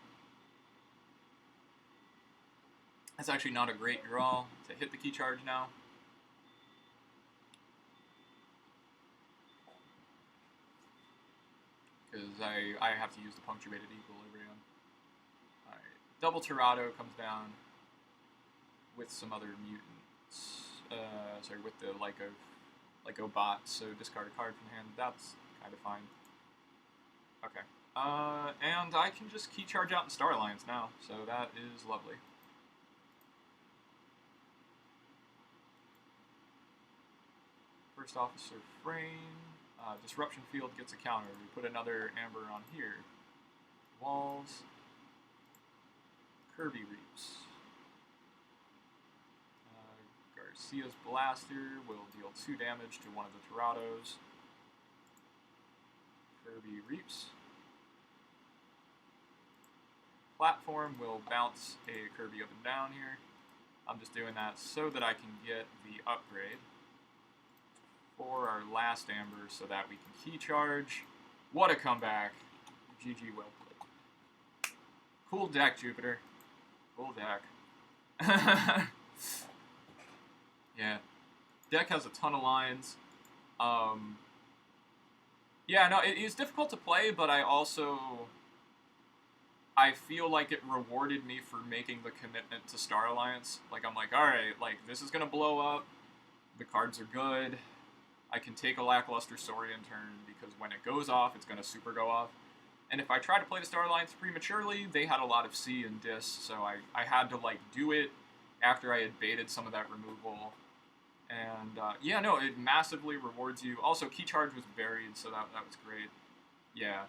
That's actually not a great draw to hit the Key Charge now. Because I have to use the Punctuated Equilibrium. Alright, Double Tirado comes down with some other mutants. Sorry, with the Lyco bot, so discard a card from hand. That's kind of fine. Okay. And I can just Key Charge out in Star Alliance now, so that is lovely. First Officer Frame. Disruption Field gets a counter. We put another Amber on here. Walls. Kirby Reaps. Garcia's Blaster will deal 2 damage to one of the Tirados. Kirby Reaps. Platform will bounce a Kirby up and down here. I'm just doing that so that I can get the upgrade for our last Amber so that we can Key Charge. What a comeback. GG, well played. Cool deck, Jupiter. Cool deck. Yeah. Deck has a ton of lines. Yeah, no, it is difficult to play, but I feel like it rewarded me for making the commitment to Star Alliance. Like, I'm like, alright, like, this is gonna blow up. The cards are good. I can take a Lackluster Saurian turn, because when it goes off, it's gonna super go off. And if I try to play the Star Alliance prematurely, they had a lot of C and Dis, so I had to, like, do it after I had baited some of that removal. And, yeah, no, it massively rewards you. Also, Key Charge was buried, so that was great. Yeah.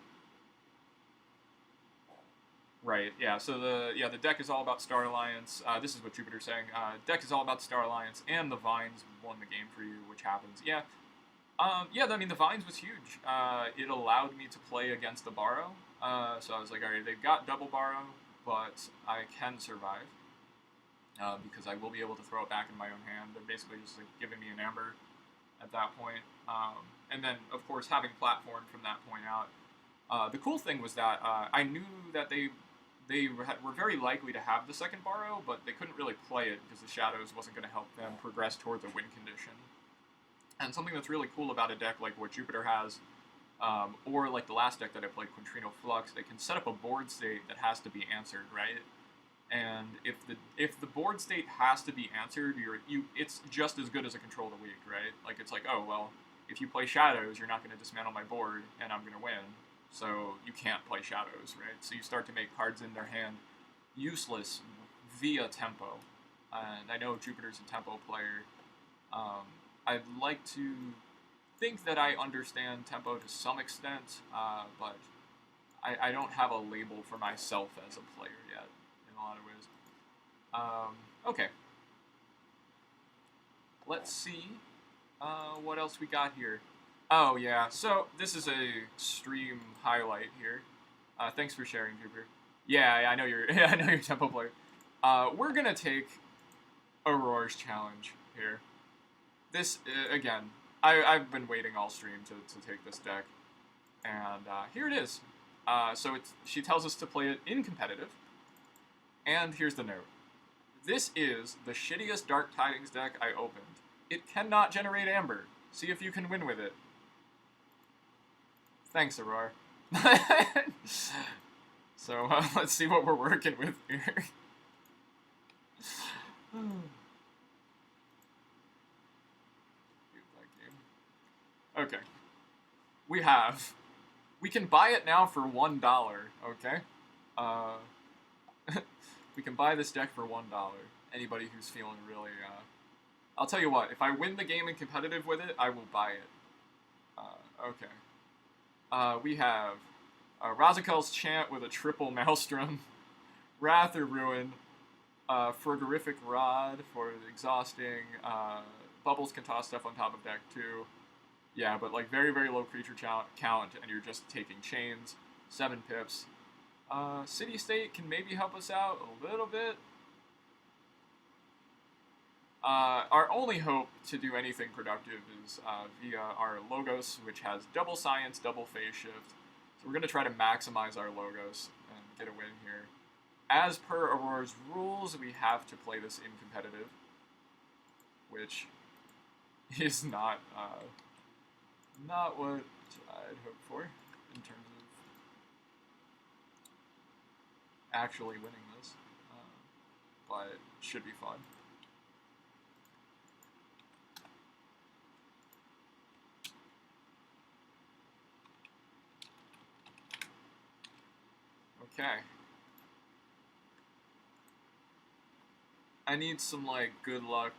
Right, yeah, so the deck is all about Star Alliance. This is what Jupiter's saying. Deck is all about Star Alliance, and the Vines won the game for you, which happens. Yeah, yeah, I mean, the Vines was huge. It allowed me to play against the Borrow. So I was like, alright, they've got double Borrow, but I can survive. Because I will be able to throw it back in my own hand. They're basically just like giving me an Amber at that point. And then, of course, having platformed from that point out. The cool thing was that I knew that they were very likely to have the second Borrow, but they couldn't really play it because the Shadows wasn't going to help them progress towards a win condition. And something that's really cool about a deck like what Jupiter has, or like the last deck that I played, Quintrino Flux, they can set up a board state that has to be answered, right? And if the board state has to be answered, it's just as good as a Control the Weak, right? Like, it's like, oh, well, if you play shadows, you're not going to dismantle my board, and I'm going to win. So you can't play shadows, right? So you start to make cards in their hand useless via tempo. And I know Jupiter's a tempo player. I'd like to think that I understand tempo to some extent, but I don't have a label for myself as a player yet, in a lot of ways. Okay. Let's see what else we got here. Oh, yeah, so this is a stream highlight here. Thanks for sharing, Jupiter. Yeah, I know you're I know you're a tempo player. We're going to take Aurora's challenge here. This, again, I've been waiting all stream to take this deck, and here it is. So she tells us to play it in competitive, and here's the note. This is the shittiest Dark Tidings deck I opened. It cannot generate Amber. See if you can win with it. Thanks, Aurora. So let's see what we're working with here. Okay. We can buy it now for $1, okay? We can buy this deck for $1. Anybody who's feeling really, I'll tell you what, if I win the game in competitive with it, I will buy it. Okay. We have Razakel's Chant with a triple Maelstrom, Wrath or Ruin, Frigorific Rod for exhausting, Bubbles can toss stuff on top of deck too. Yeah, but like very, very low creature count, and you're just taking chains, 7 pips. City State can maybe help us out a little bit. Our only hope to do anything productive is via our Logos, which has double Science, double Phase Shift. So we're going to try to maximize our Logos and get a win here. As per Aurora's rules, we have to play this in competitive, which is not what I'd hoped for in terms of actually winning this, but it should be fun. Okay. I need some, like, good luck,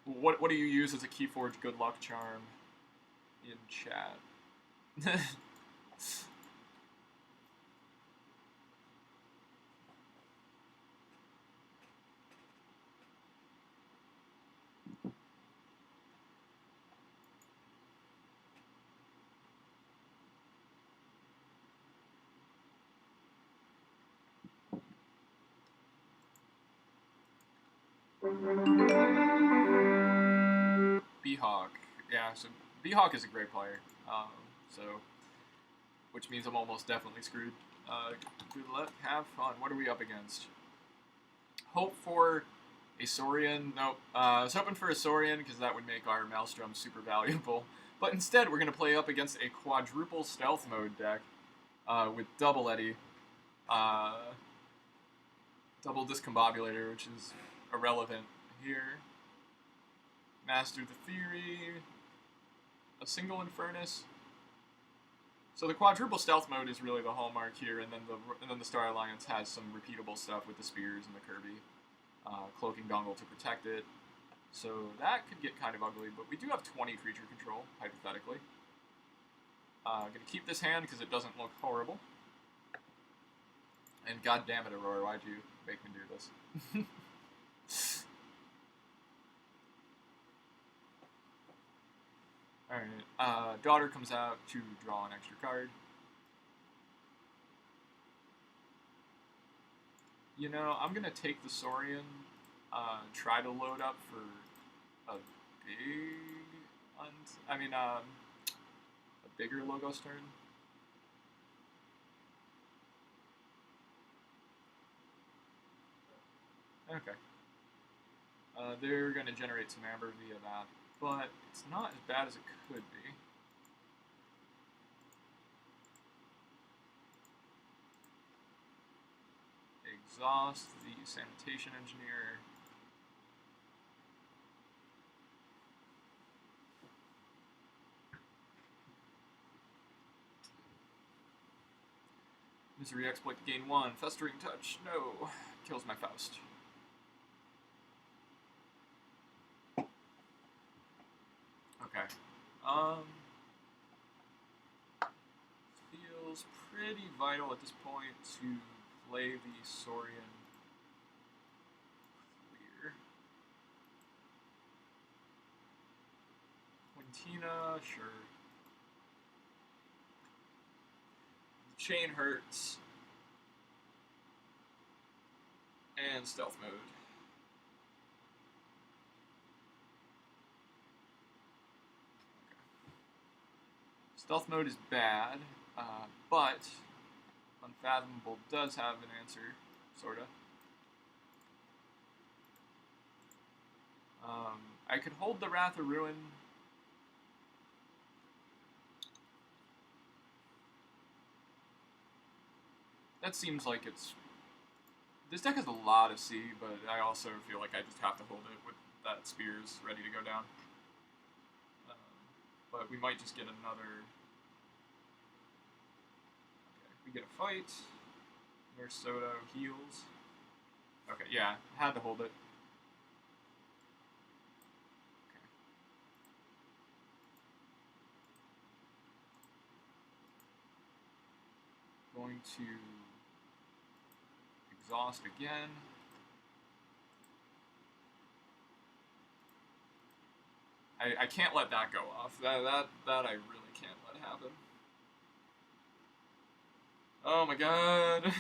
what do you use as a Keyforge good luck charm in chat? B-Hawk. Yeah, so B-Hawk is a great player. Which means I'm almost definitely screwed. Good luck, have fun. What are we up against? Hope for a Saurian. Nope. I was hoping for a Saurian because that would make our Maelstrom super valuable. But instead, we're going to play up against a quadruple stealth mode deck with double Eddy, double Discombobulator, which is irrelevant here. Master the Theory, a single Infernus. So the quadruple stealth mode is really the hallmark here, and then the Star Alliance has some repeatable stuff with the spears and the Kirby, cloaking dongle to protect it. So that could get kind of ugly, but we do have 20 creature control, hypothetically. Gonna keep this hand because it doesn't look horrible. And god damn it, Aurora, why'd you make me do this? Alright, Daughter comes out to draw an extra card. You know, I'm gonna take the Saurian, try to load up for a bigger Logos turn. Okay. They're gonna generate some amber via that, but it's not as bad as it could be. Exhaust the Sanitation Engineer. Misery exploit to gain 1. Festering touch. No. Kills my Faust. Okay. Feels pretty vital at this point to play the Saurian Clear. Quintina, sure. The chain hurts. And stealth mode. Stealth mode is bad, but Unfathomable does have an answer, sorta. I could hold the Wrath of Ruin. That seems like it's... This deck has a lot of C, but I also feel like I just have to hold it with that Spears ready to go down. But we might just get another... Okay, we get a fight. Nurse Soto heals. Okay, yeah, had to hold it. Okay. Going to exhaust again. I can't let that go off. That I really can't let happen. Oh my god.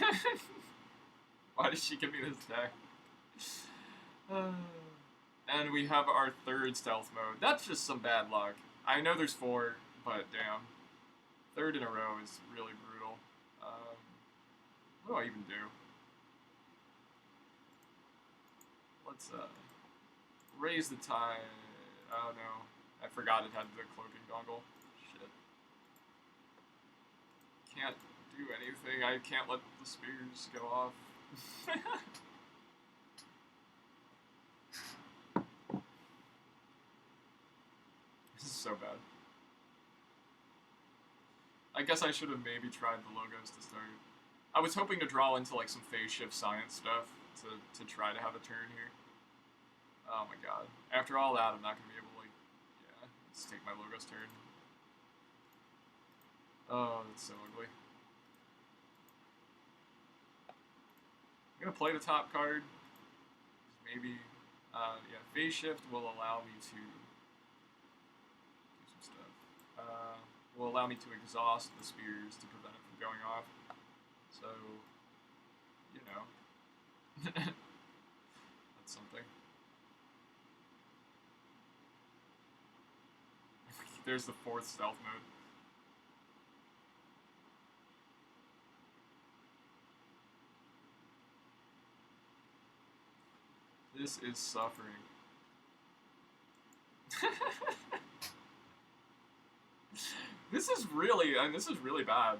Why did she give me this deck? And we have our third stealth mode. That's just some bad luck. I know there's 4, but damn. Third in a row is really brutal. What do I even do? Let's raise the tide. Oh no, I forgot it had the cloaking dongle. Shit. Can't do anything. I can't let the spears go off. This is so bad. I guess I should have maybe tried the logos to start. I was hoping to draw into like some phase shift science stuff to try to have a turn here. Oh my god. After all that, I'm not going to be able to, like, yeah, let's take my logos turn. Oh, that's so ugly. I'm going to play the top card. Maybe, yeah, phase shift will allow me to do some stuff. Will allow me to exhaust the spears to prevent it from going off. So, you know, that's something. There's the 4th stealth mode. This is suffering. This is really bad.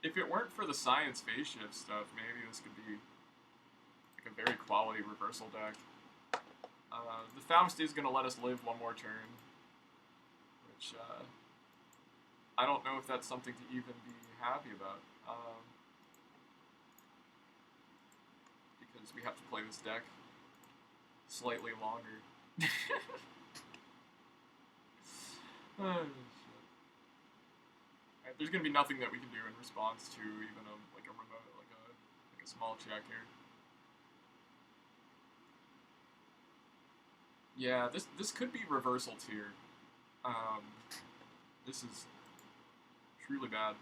If it weren't for the science phase shift stuff, maybe this could be like a very quality reversal deck. The Faust is going to let us live one more turn, which I don't know if that's something to even be happy about. Because we have to play this deck slightly longer. Oh, shit. Right, there's gonna be nothing that we can do in response to even a remote, like a small check here. Yeah, this could be reversal tier. This is truly bad.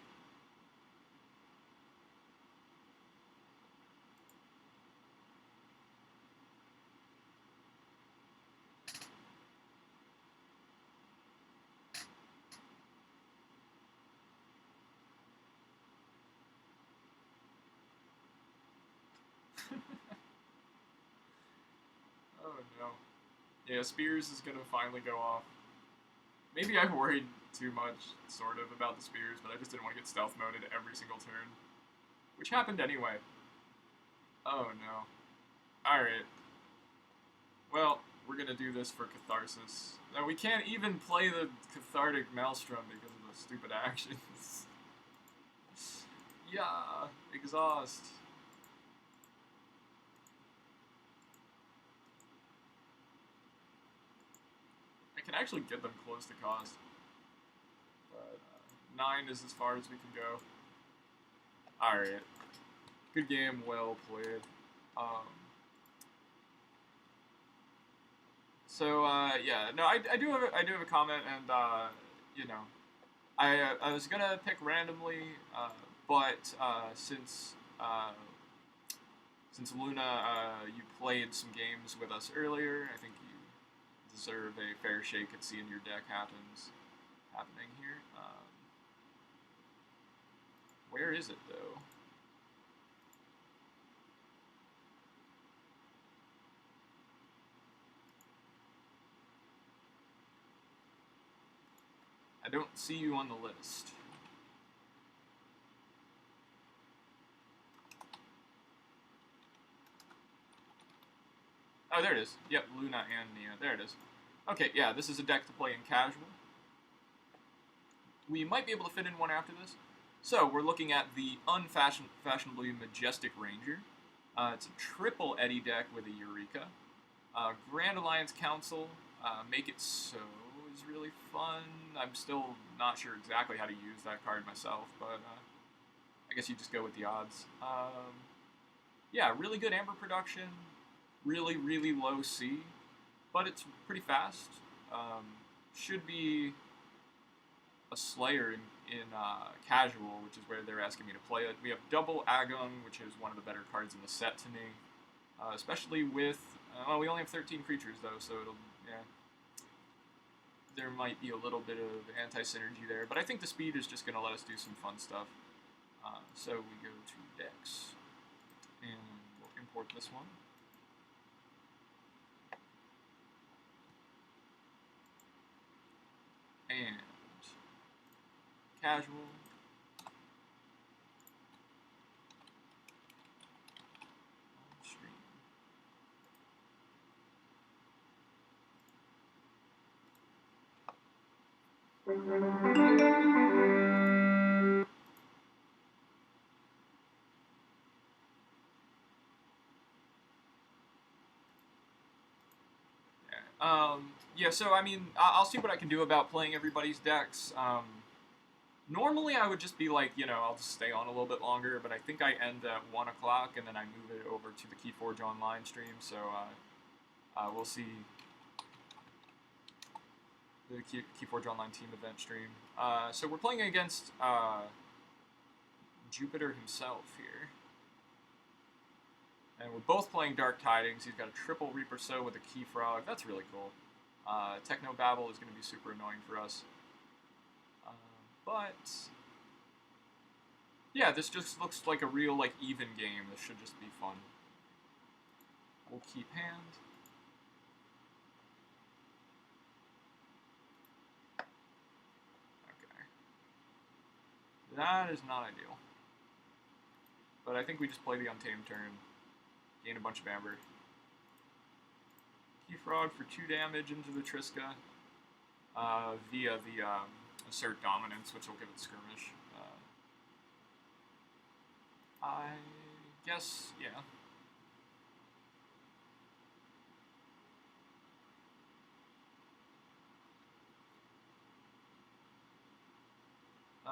Oh no. Yeah, Spears is gonna finally go off. Maybe I worried too much, sort of, about the Spears, but I just didn't want to get stealth moded every single turn. Which happened anyway. Oh no. Alright. Well, we're gonna do this for Catharsis. Now, we can't even play the Cathartic Maelstrom because of the stupid actions. Yeah, exhaust. I can actually get them close to cost. But 9 is as far as we can go. Alright. Good game, well played. Yeah, no, I do have a comment, and you know, I was gonna pick randomly, but since Luna, you played some games with us earlier, I think you deserve a fair shake at seeing your deck happening here. Where is it though? I don't see you on the list. Oh, there it is. Yep, Luna and Nia. There it is. Okay, yeah, this is a deck to play in casual. We might be able to fit in one after this. So, we're looking at the unfashionably Majestic Ranger. It's a triple Eddy deck with a Eureka. Grand Alliance Council, Make It So is really fun. I'm still not sure exactly how to use that card myself, but I guess you just go with the odds. Yeah, really good Amber production, really, really low C, but it's pretty fast. Should be a Slayer in casual, which is where they're asking me to play it. We have double Agung, which is one of the better cards in the set to me, especially with. Well, we only have 13 creatures though, so there might be a little bit of anti-synergy there, but I think the speed is just going to let us do some fun stuff. So we go to decks, and we'll import this one. And casual. Yeah, so I mean, I'll see what I can do about playing everybody's decks. Normally I would just be like, I'll just stay on a little bit longer, but I think I end at 1 o'clock and then I move it over to the Keyforge Online stream, so we'll see the Keyforge Online team event stream. So we're playing against Jupiter himself here. And we're both playing Dark Tidings. He's got a triple Reaper So with a Key Frog. That's really cool. Techno Babble is going to be super annoying for us. But yeah, this just looks like a real even game. This should just be fun. We'll keep hand. Okay. That is not ideal. But I think we just play the Untamed turn. Gain a bunch of Amber. Key Frog for 2 damage into the Triska via the Assert Dominance, which will give it Skirmish. I guess, yeah.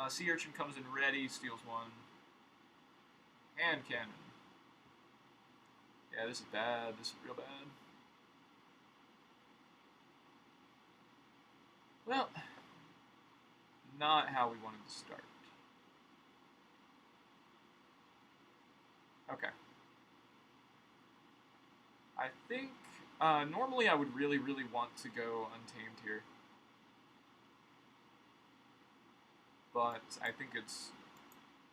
Sea Urchin comes in ready, steals 1. Hand Cannon. Yeah, this is bad. This is real bad. Well, not how we wanted to start. Okay. I think, normally I would really, really want to go Untamed here. But I think it's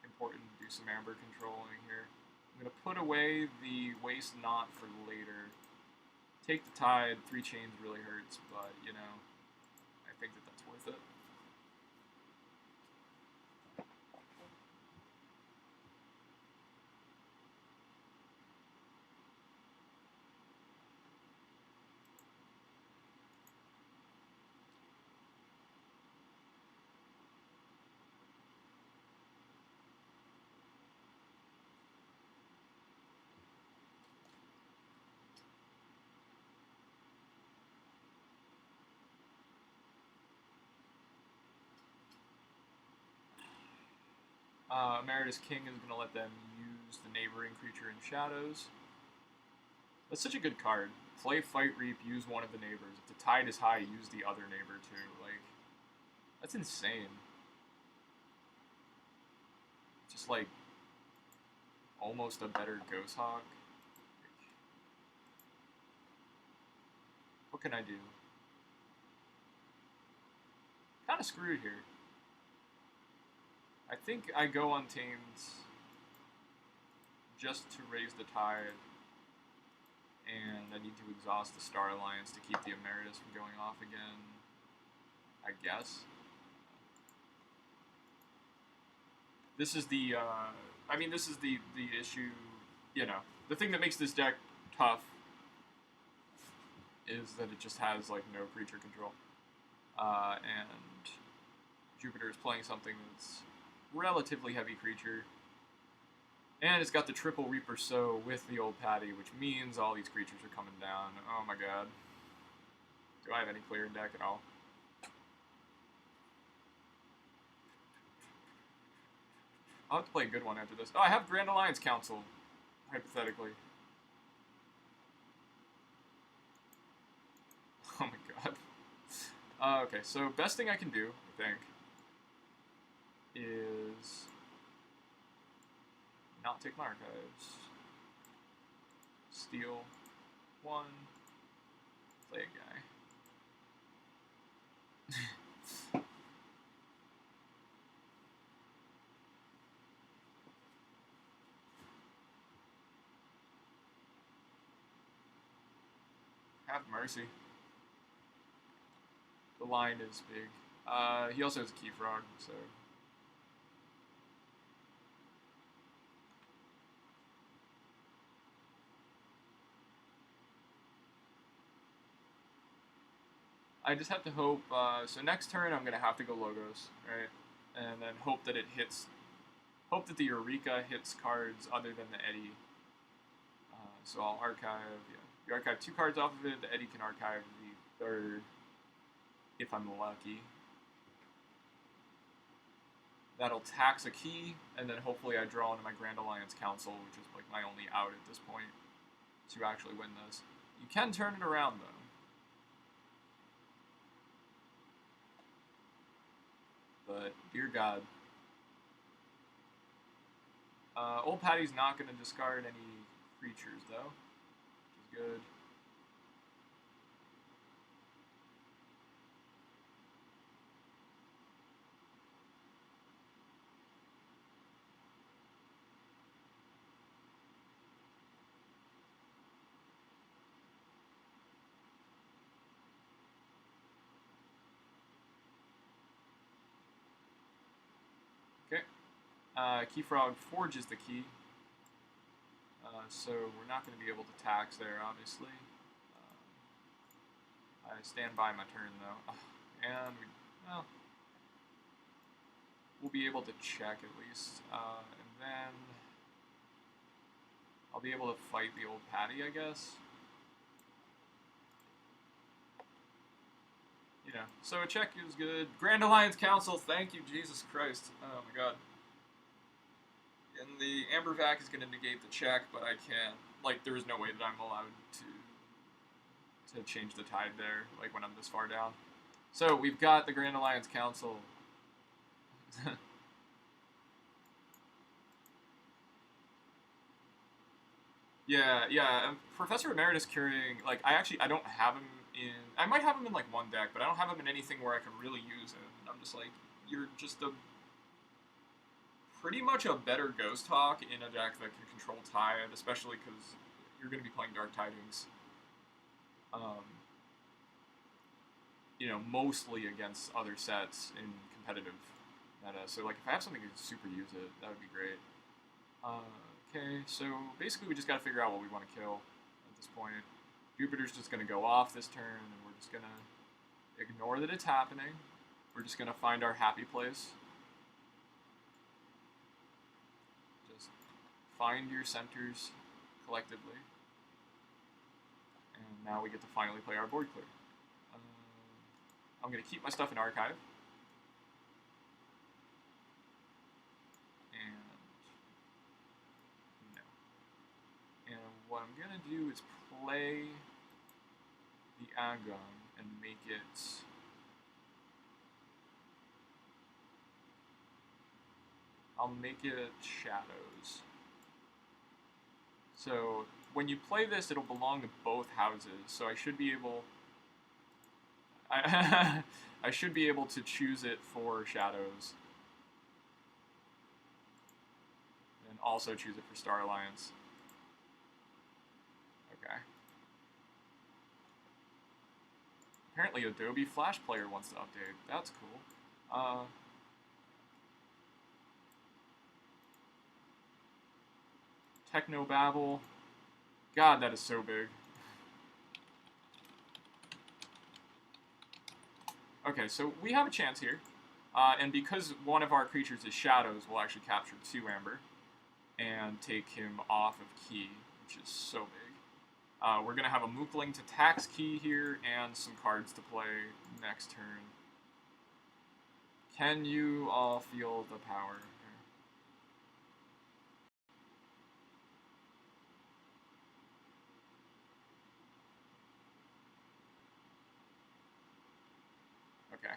important to do some Amber controlling here. I'm going to put away the Waste Not for later. Take the Tide, 3 chains really hurts, but, I think that that's worth it. Emeritus King is going to let them use the neighboring creature in shadows. That's such a good card. Play Fight Reap, use one of the neighbors. If the tide is high, use the other neighbor too. Like, that's insane. Just like almost a better Ghost Hawk. What can I do? Kind of screwed here. I think I go Untamed just to raise the tide, and I need to exhaust the Star Alliance to keep the Emeritus from going off again, I guess. This is the, I mean, this is the issue, you know, the thing that makes this deck tough is that it just has, like, no creature control. And Jupiter is playing something that's relatively heavy creature. And it's got the triple Reaper Sow with the old Patty, which means all these creatures are coming down. Oh my god. Do I have any clear in deck at all? I'll have to play a good one after this. Oh, I have Grand Alliance Council, hypothetically. Oh my god. Okay, so best thing I can do, I think, is not take my archives. Steal one. Play a guy. Have mercy. The line is big. He also has a Keyforge, so. I just have to hope, so next turn I'm going to have to go Logos, right? And then hope that it hits, hope that the Eureka hits cards other than the Eddy. So I'll archive, yeah. You archive 2 cards off of it, the Eddy can archive the 3rd, if I'm lucky. That'll tax a key, and then hopefully I draw into my Grand Alliance Council, which is like my only out at this point, to actually win this. You can turn it around, though. But, dear God. Old Patty's not going to discard any creatures, though, which is good. Okay. Keyfrog forges the key. So we're not going to be able to tax there, obviously. I stand by my turn, though. And well, we'll be able to check at least. And then I'll be able to fight the old Patty, I guess. You know, so a check is good. Grand Alliance Council, thank you, Jesus Christ. Oh my god. And the Ambervac is going to negate the check, but I can't. Like, there is no way that I'm allowed to change the tide there, like when I'm this far down. So we've got the Grand Alliance Council. yeah. Professor Emeritus Curing, like, I don't have him in. I might have him in like one deck, but I don't have him in anything where I can really use him. And I'm just like, you're just a pretty much a better Ghost Hawk in a deck that can control Tide, especially because you're going to be playing Dark Tidings. You know, mostly against other sets in competitive meta. So, like, if I have something to super use it, that would be great. Okay, so basically we just got to figure out what we want to kill at this point. Jupiter's just going to go off this turn, and we're just going to ignore that it's happening. We're just going to find our happy place. Just find your centers collectively. And now we get to finally play our board clear. I'm going to keep my stuff in archive. And what I'm gonna do is play the Agon and make it. I'll make it shadows. So when you play this, it'll belong to both houses. So I should be able. I should be able to choose it for shadows. And also choose it for Star Alliance. Okay. Apparently Adobe Flash Player wants to update. That's cool. Technobabble. God, that is so big. Okay, so we have a chance here. And because one of our creatures is shadows, we'll actually capture 2 Amber and take him off of Key, which is so big. We're going to have a Mookling to tax Key here and some cards to play next turn. Can you all feel the power? Okay.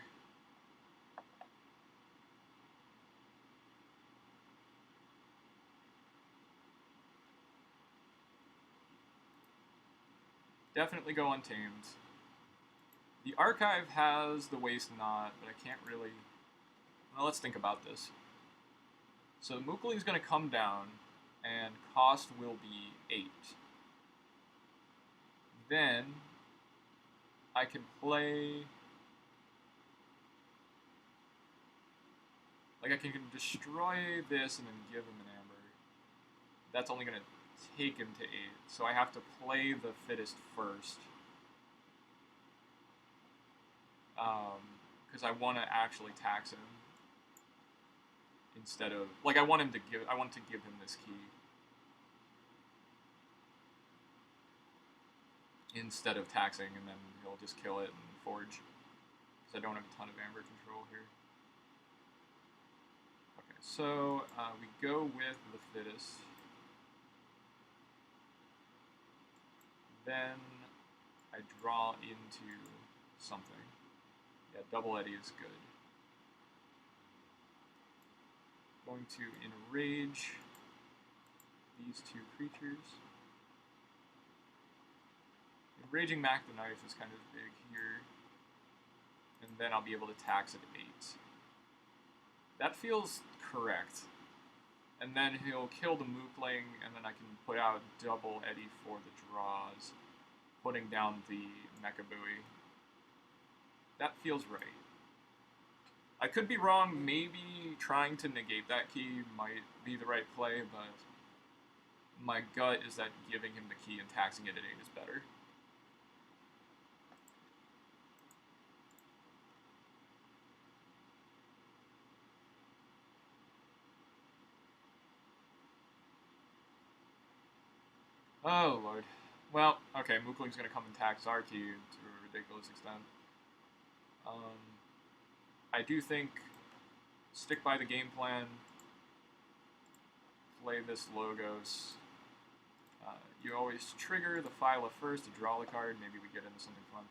Definitely go Untamed. The Archive has the Waste Knot, but I can't really... Well, let's think about this. So the Mookling's going to come down, and cost will be 8. Then I can play... Like, I can destroy this and then give him an Amber. That's only going to take him to 8. So I have to play the Fittest first. Because I want to actually tax him. Instead of... Like, I want to give him this key. Instead of taxing, and then he'll just kill it and forge. Because I don't have a ton of Amber control here. Okay, so we go with the Fittest. Then I draw into something. Yeah, Double Eddy is good. Going to enrage these 2 creatures. Enraging Mac the Knife is kind of big here. And then I'll be able to tax at 8. That feels correct. And then he'll kill the Mookling, and then I can put out Double Eddy for the draws, putting down the Mecha Buoy. That feels right. I could be wrong, maybe trying to negate that key might be the right play, but my gut is that giving him the key and taxing it at 8 is better. Oh, Lord. Well, okay, Mookling's gonna come and tax our key to a ridiculous extent. I do think stick by the game plan, play this Logos. You always trigger the Phyla first to draw the card, maybe we get into something fun.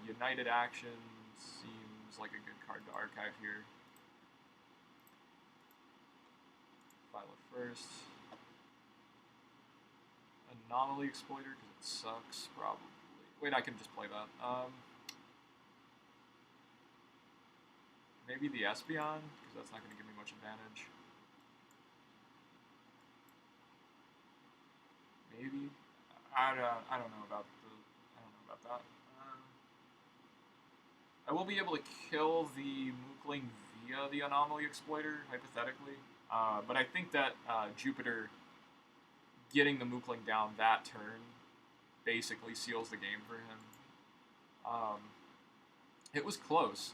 United Action seems like a good card to archive here. Phyla first. Anomaly Exploiter, because it sucks, probably. Wait, I can just play that. Maybe the Espeon, because that's not going to give me much advantage. Maybe. I don't know about that. I will be able to kill the Mookling via the Anomaly Exploiter, hypothetically. But I think that Jupiter getting the Mookling down that turn basically seals the game for him. It was close.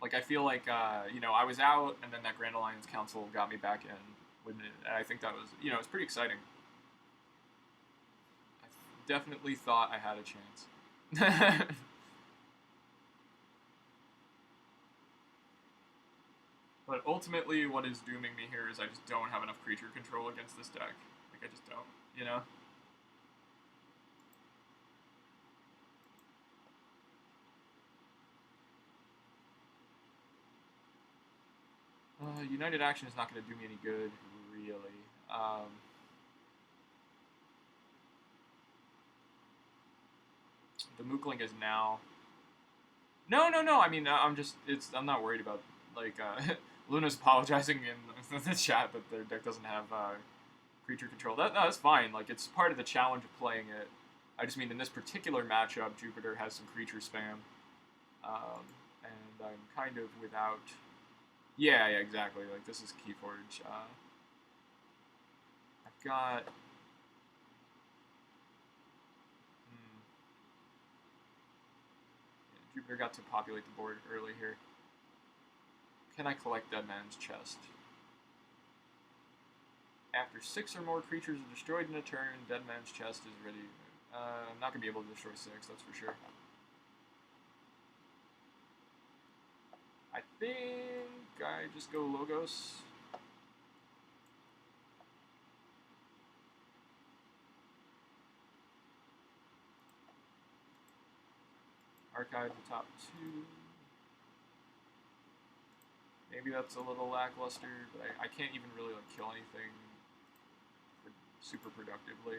Like, I feel like, I was out, and then that Grand Alliance Council got me back in. And I think that was, it was pretty exciting. I definitely thought I had a chance. But ultimately, what is dooming me here is I just don't have enough creature control against this deck. Like, I just don't, you know? United Action is not going to do me any good, really. The Mookling is now... No, no, no. I mean, I'm not worried about, like, Luna's apologizing in the chat that their deck doesn't have creature control. No, that's fine. Like, it's part of the challenge of playing it. I just mean in this particular matchup, Jupiter has some creature spam. And I'm kind of without... Yeah, exactly. Like, this is Keyforge. I've got... Yeah, Jupiter got to populate the board early here. Can I collect Dead Man's Chest? After 6 or more creatures are destroyed in a turn, Dead Man's Chest is ready. I'm not going to be able to destroy 6, that's for sure. I think I just go Logos. Archive the top 2. Maybe that's a little lackluster, but I can't even really like kill anything super productively.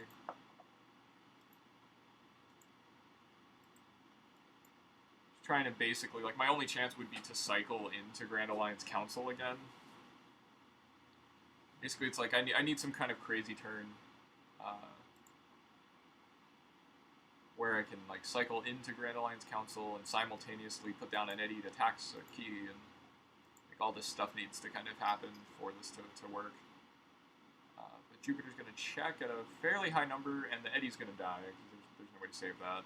Just trying to basically, like, my only chance would be to cycle into Grand Alliance Council again. Basically, it's like I need some kind of crazy turn where I can like cycle into Grand Alliance Council and simultaneously put down an Eddy that attacks a key, and like all this stuff needs to kind of happen for this to work. But Jupiter's going to check at a fairly high number, and the Eddy's going to die because there's no way to save that.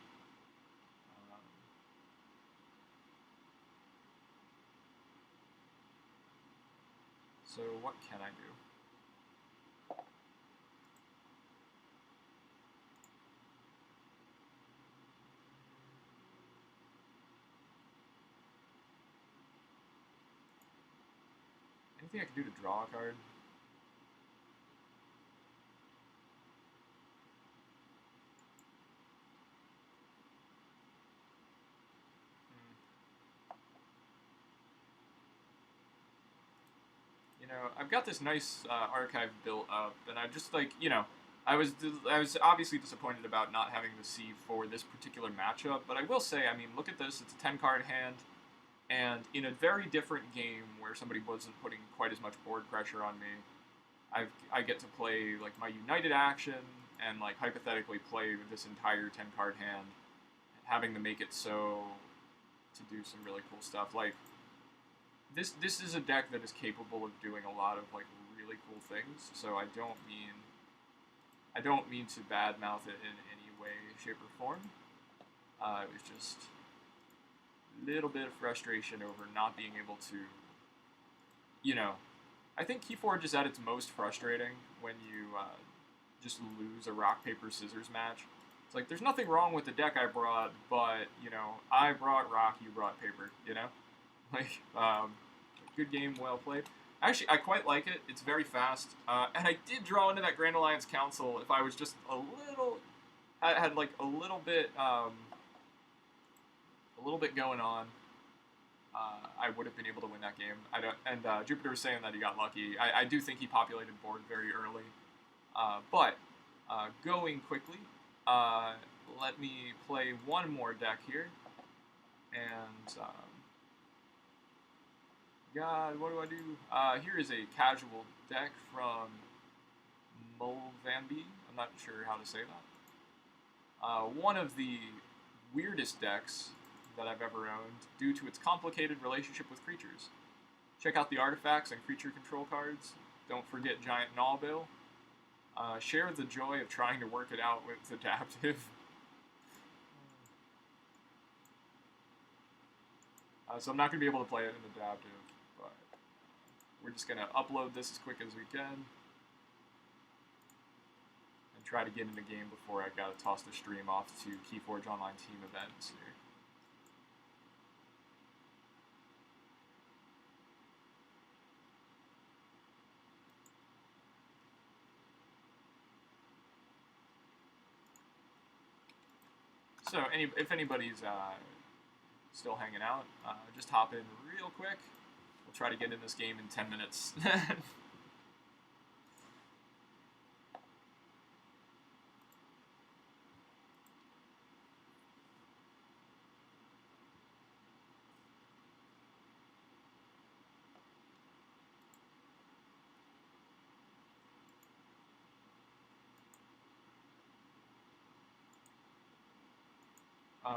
So what can I do? Anything I can do to draw a card? You know, I've got this nice archive built up, and I just like, you know, I was obviously disappointed about not having the C for this particular matchup, but I will say, I mean, look at this. It's a 10-card hand, and in a very different game where somebody wasn't putting quite as much board pressure on me, I get to play like my United Action and like hypothetically play this entire 10-card hand, having to make it so to do some really cool stuff. Like this is a deck that is capable of doing a lot of like really cool things. So I don't mean to badmouth it in any way, shape, or form. It was just a little bit of frustration over not being able to, you know, I think Keyforge is at its most frustrating when you just lose a rock, paper, scissors match. It's like, there's nothing wrong with the deck I brought, but, you know, I brought rock, you brought paper, you know? Like, good game, well played. Actually, I quite like it. It's very fast. And I did draw into that Grand Alliance Council if I was just a little... had like a little bit going on. I would have been able to win that game. Jupiter was saying that he got lucky. I do think he populated board very early. But going quickly, let me play one more deck here. And, God, what do I do? Here is a casual deck from Mulvanby. I'm not sure how to say that. One of the weirdest decks that I've ever owned due to its complicated relationship with creatures. Check out the artifacts and creature control cards. Don't forget Giant Nullbill. Share the joy of trying to work it out with Adaptive. So I'm not going to be able to play it in Adaptive, but we're just going to upload this as quick as we can and try to get in the game before I got to toss the stream off to Keyforge Online Team events here. So if anybody's still hanging out, just hop in real quick. We'll try to get in this game in 10 minutes.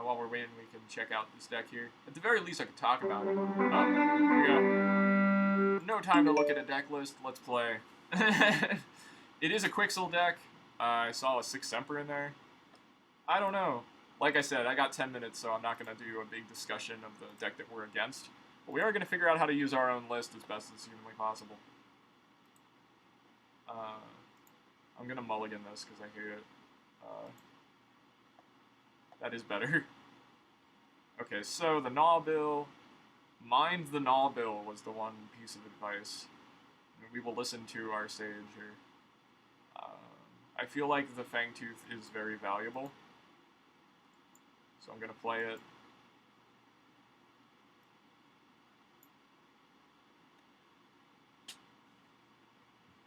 While we're waiting, we can check out this deck here. At the very least, I could talk about it. Oh, here we go. No time to look at a deck list. Let's play. It is a Quixel deck. I saw a 6 Semper in there. I don't know. Like I said, I got 10 minutes, so I'm not going to do a big discussion of the deck that we're against. But we are going to figure out how to use our own list as best as humanly possible. I'm going to mulligan this because I hate it. That is better. Okay, so the Gnawbill. Mind the Gnawbill was the one piece of advice. We will listen to our sage here. I feel like the Fangtooth is very valuable. So I'm going to play it.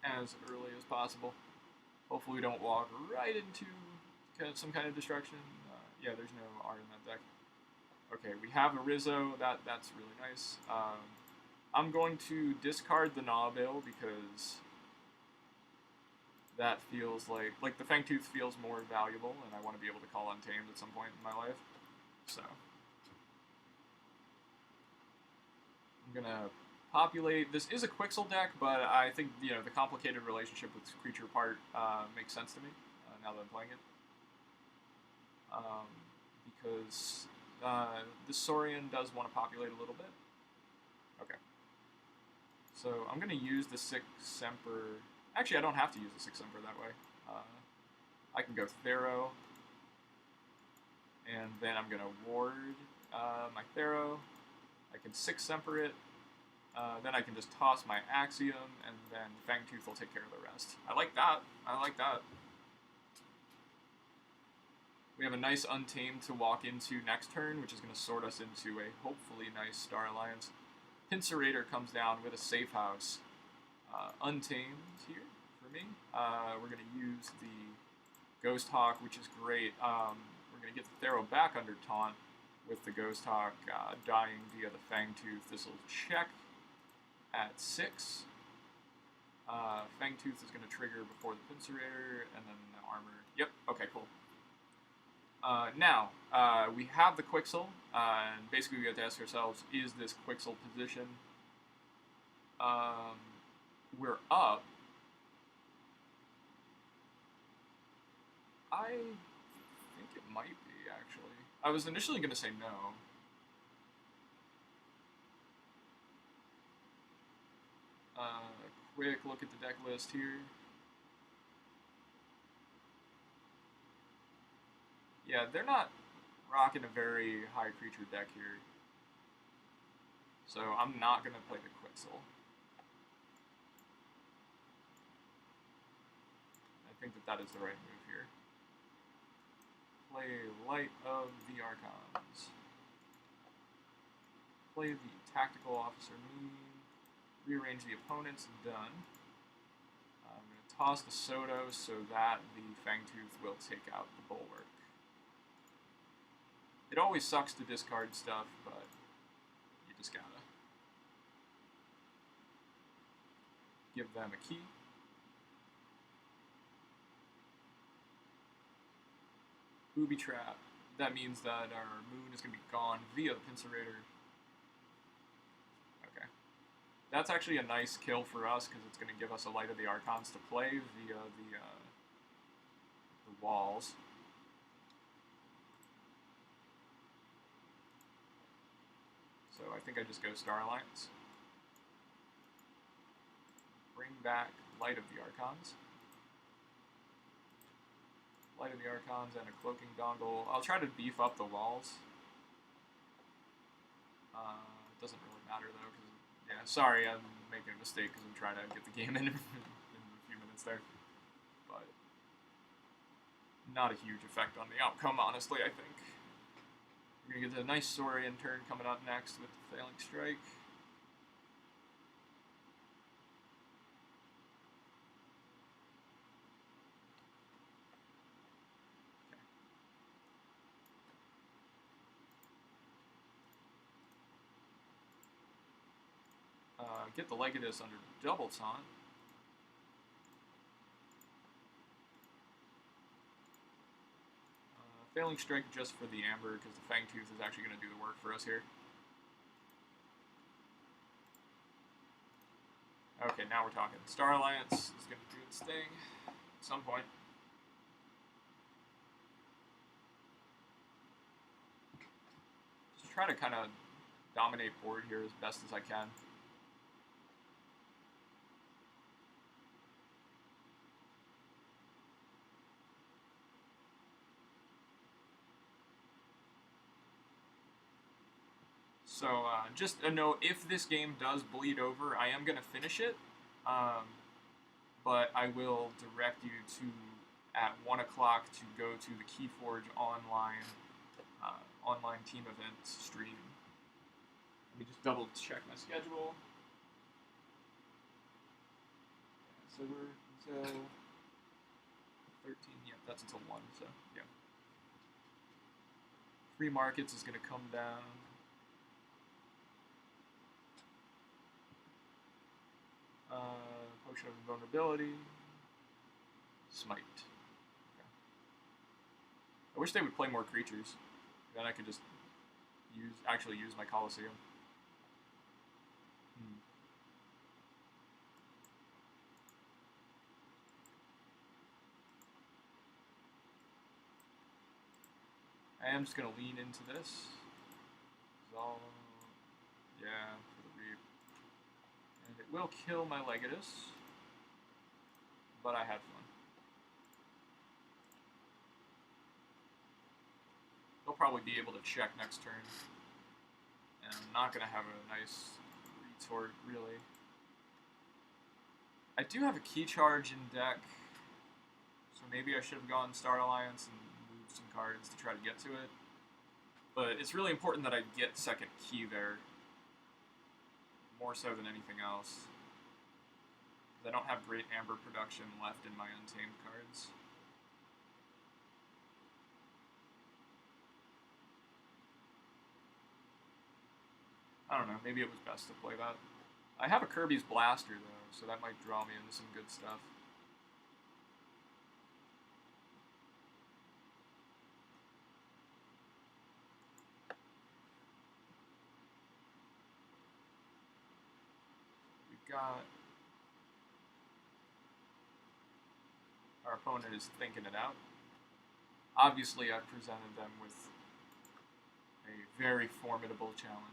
As early as possible. Hopefully we don't walk right into some kind of destruction. Yeah, there's no R in that deck. Okay, we have a Rizzo. That's really nice. I'm going to discard the Gnawbill because that feels like the Fangtooth feels more valuable, and I want to be able to call Untamed at some point in my life. So I'm gonna populate. This is a Quixel deck, but I think the complicated relationship with creature part makes sense to me now that I'm playing it. Because the Saurian does want to populate a little bit. Okay. So I'm going to use the 6 Semper. Actually, I don't have to use the 6 Semper that way. I can go Thero. And then I'm going to ward my Thero. I can 6 Semper it. Then I can just toss my Axiom, and then Fangtooth will take care of the rest. I like that. I like that. We have a nice Untamed to walk into next turn, which is going to sort us into a hopefully nice Star Alliance. Pincerator comes down with a Safe House. Untamed here for me. We're going to use the Ghost Hawk, which is great. We're going to get the Thero back under Taunt with the Ghost Hawk dying via the Fangtooth. This will check at 6. Fangtooth is going to trigger before the Pincerator, and then the armor. Yep, okay, cool. Now, we have the Quixel, and basically we have to ask ourselves, is this Quixel position? We're up. I think it might be, actually. I was initially going to say no. Quick look at the deck list here. Yeah, they're not rocking a very high creature deck here. So I'm not going to play the Quixel. I think that is the right move here. Play Light of the Archons. Play the Tactical Officer Mean. Rearrange the opponents. Done. I'm going to toss the Soto so that the Fangtooth will take out the Bulwark. It always sucks to discard stuff, but you just gotta give them a key. Booby Trap. That means that our moon is going to be gone via the Pincerator. Okay. That's actually a nice kill for us because it's going to give us a Light of the Archons to play via the walls. So I think I just go Star Alliance. Bring back Light of the Archons. Light of the Archons and a Cloaking Dongle. I'll try to beef up the walls. It doesn't really matter though, because yeah, sorry, I'm making a mistake because I'm trying to get the game in a few minutes there. But not a huge effect on the outcome, honestly, I think. We're going to get a nice Saurian turn coming up next with the Failing Strike. Get the Legatus under double taunt. Failing Strike just for the Amber, because the Fangtooth is actually going to do the work for us here. Okay, now we're talking. Star Alliance is going to do its thing at some point. Just try to kind of dominate board here as best as I can. So just a note, if this game does bleed over, I am going to finish it, but I will direct you to, at 1 o'clock, to go to the Keyforge online team event stream. Let me just double check my schedule. So we're until 13, yeah, that's until 1, so yeah. Free Markets is going to come down. Potion of Invulnerability. Smite. Okay. I wish they would play more creatures. Then I could just actually use my Colosseum. I am just going to lean into this. Yeah, for the Reap. And it will kill my Legatus, but I had fun. They'll probably be able to check next turn, and I'm not going to have a nice retort, really. I do have a Key Charge in deck, so maybe I should have gone Star Alliance and moved some cards to try to get to it. But it's really important that I get second Key there, more so than anything else. Because I don't have great Amber production left in my Untamed cards. I don't know, maybe it was best to play that. I have a Kirby's Blaster, though, so that might draw me into some good stuff. We've got... Our opponent is thinking it out. Obviously, I've presented them with a very formidable challenge.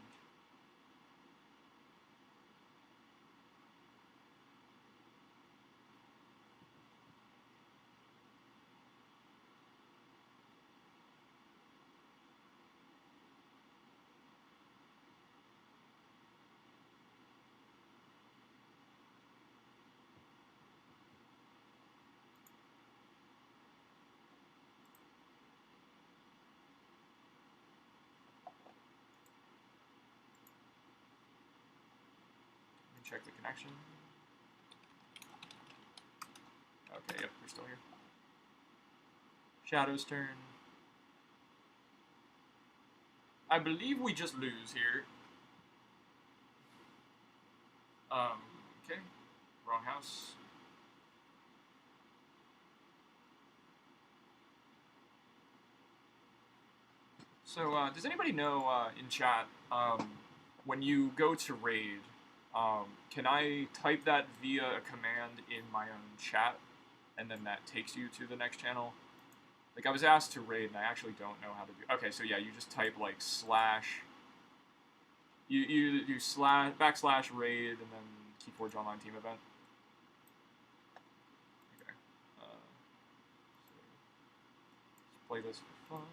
Check the connection. Okay, yep, we're still here. Shadow's turn. I believe we just lose here. Okay. Wrong house. So, does anybody know in chat, when you go to raid, can I type that via a command in my own chat, and then that takes you to the next channel? Like, I was asked to raid, and I actually don't know how to do. Okay, so yeah, you just type like slash. You do slash /raid and then Keyforge online team event. Okay. So let's play this for fun.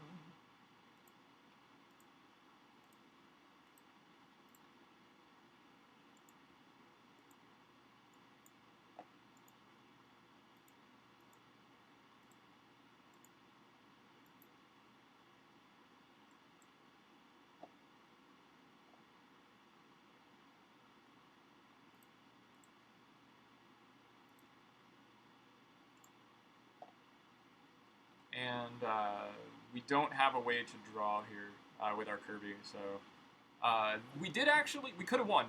and we don't have a way to draw here with our Kirby, so we could have won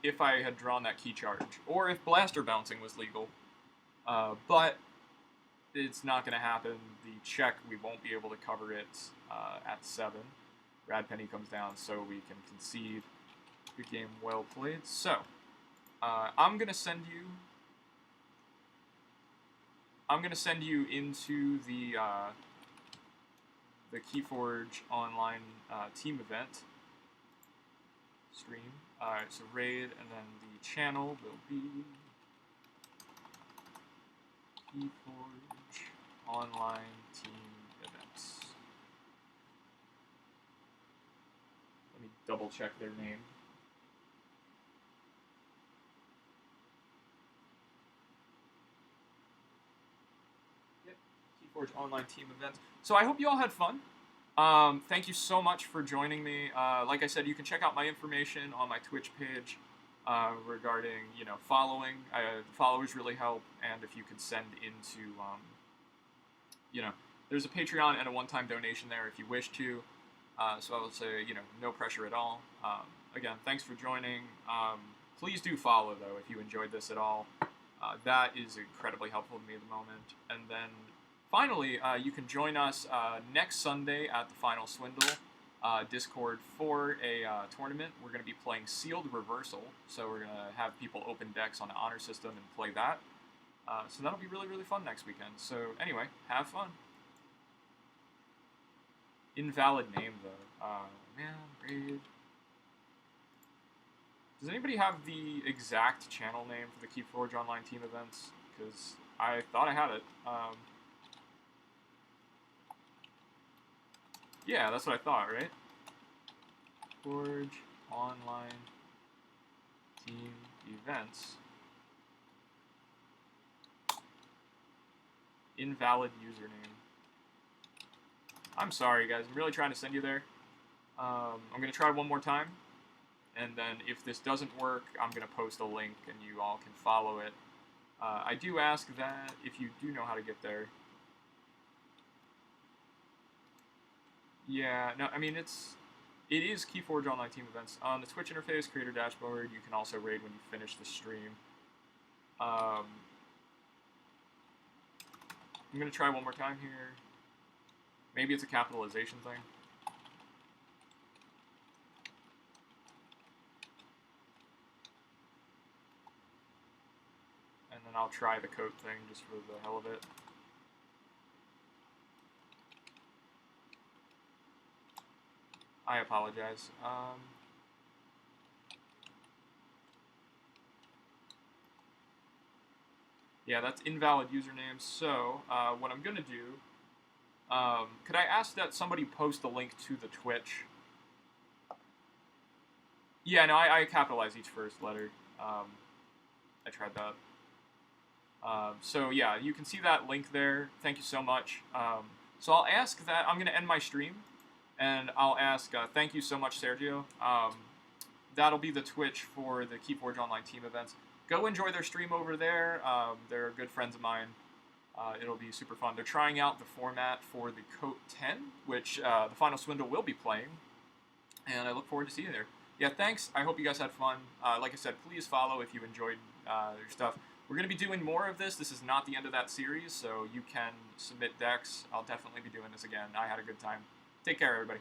if I had drawn that key charge, or if blaster bouncing was legal, but it's not going to happen. The check, we won't be able to cover it at 7. Rad Penny comes down, so we can concede. Good game, well played. So, I'm going to send you into the Keyforge online team event stream. So raid, and then the channel will be Keyforge online team events. Let me double check their name. Yep, Keyforge online team events. So I hope you all had fun. Thank you so much for joining me. Like I said, you can check out my information on my Twitch page regarding, following. Followers really help, and if you could send into, there's a Patreon and a one-time donation there if you wish to. So I would say, no pressure at all. Again, thanks for joining. Please do follow, though, if you enjoyed this at all. That is incredibly helpful to me at the moment. And then finally, you can join us next Sunday at the Final Swindle Discord for a tournament. We're going to be playing Sealed Reversal, so we're going to have people open decks on the Honor System and play that. So that'll be really, really fun next weekend. So anyway, have fun. Invalid name, though. Man, raid. Does anybody have the exact channel name for the Keyforge online team events? Because I thought I had it. Yeah, that's what I thought, right? Forge online team events. Invalid username. I'm sorry, guys. I'm really trying to send you there. I'm going to try one more time. And then if this doesn't work, I'm going to post a link and you all can follow it. I do ask that if you do know how to get there. Yeah, no, I mean, it is Keyforge online team events. On the Twitch interface, creator dashboard, you can also raid when you finish the stream. I'm going to try one more time here. Maybe it's a capitalization thing. And then I'll try the coat thing just for the hell of it. I apologize. Yeah, that's invalid username. So what I'm going to do, could I ask that somebody post a link to the Twitch? Yeah, no, I capitalize each first letter. I tried that. So yeah, you can see that link there. Thank you so much. So I'll ask that, I'm going to end my stream, and I'll ask, thank you so much, Sergio. That'll be the Twitch for the Keyforge Online team events. Go enjoy their stream over there. They're good friends of mine. It'll be super fun. They're trying out the format for the Coat 10, which the Final Swindle will be playing, and I look forward to seeing you there. Yeah, thanks. I hope you guys had fun. Like I said, please follow if you enjoyed your stuff. We're going to be doing more of this. This is not the end of that series, so you can submit decks. I'll definitely be doing this again. I had a good time. Take care, everybody.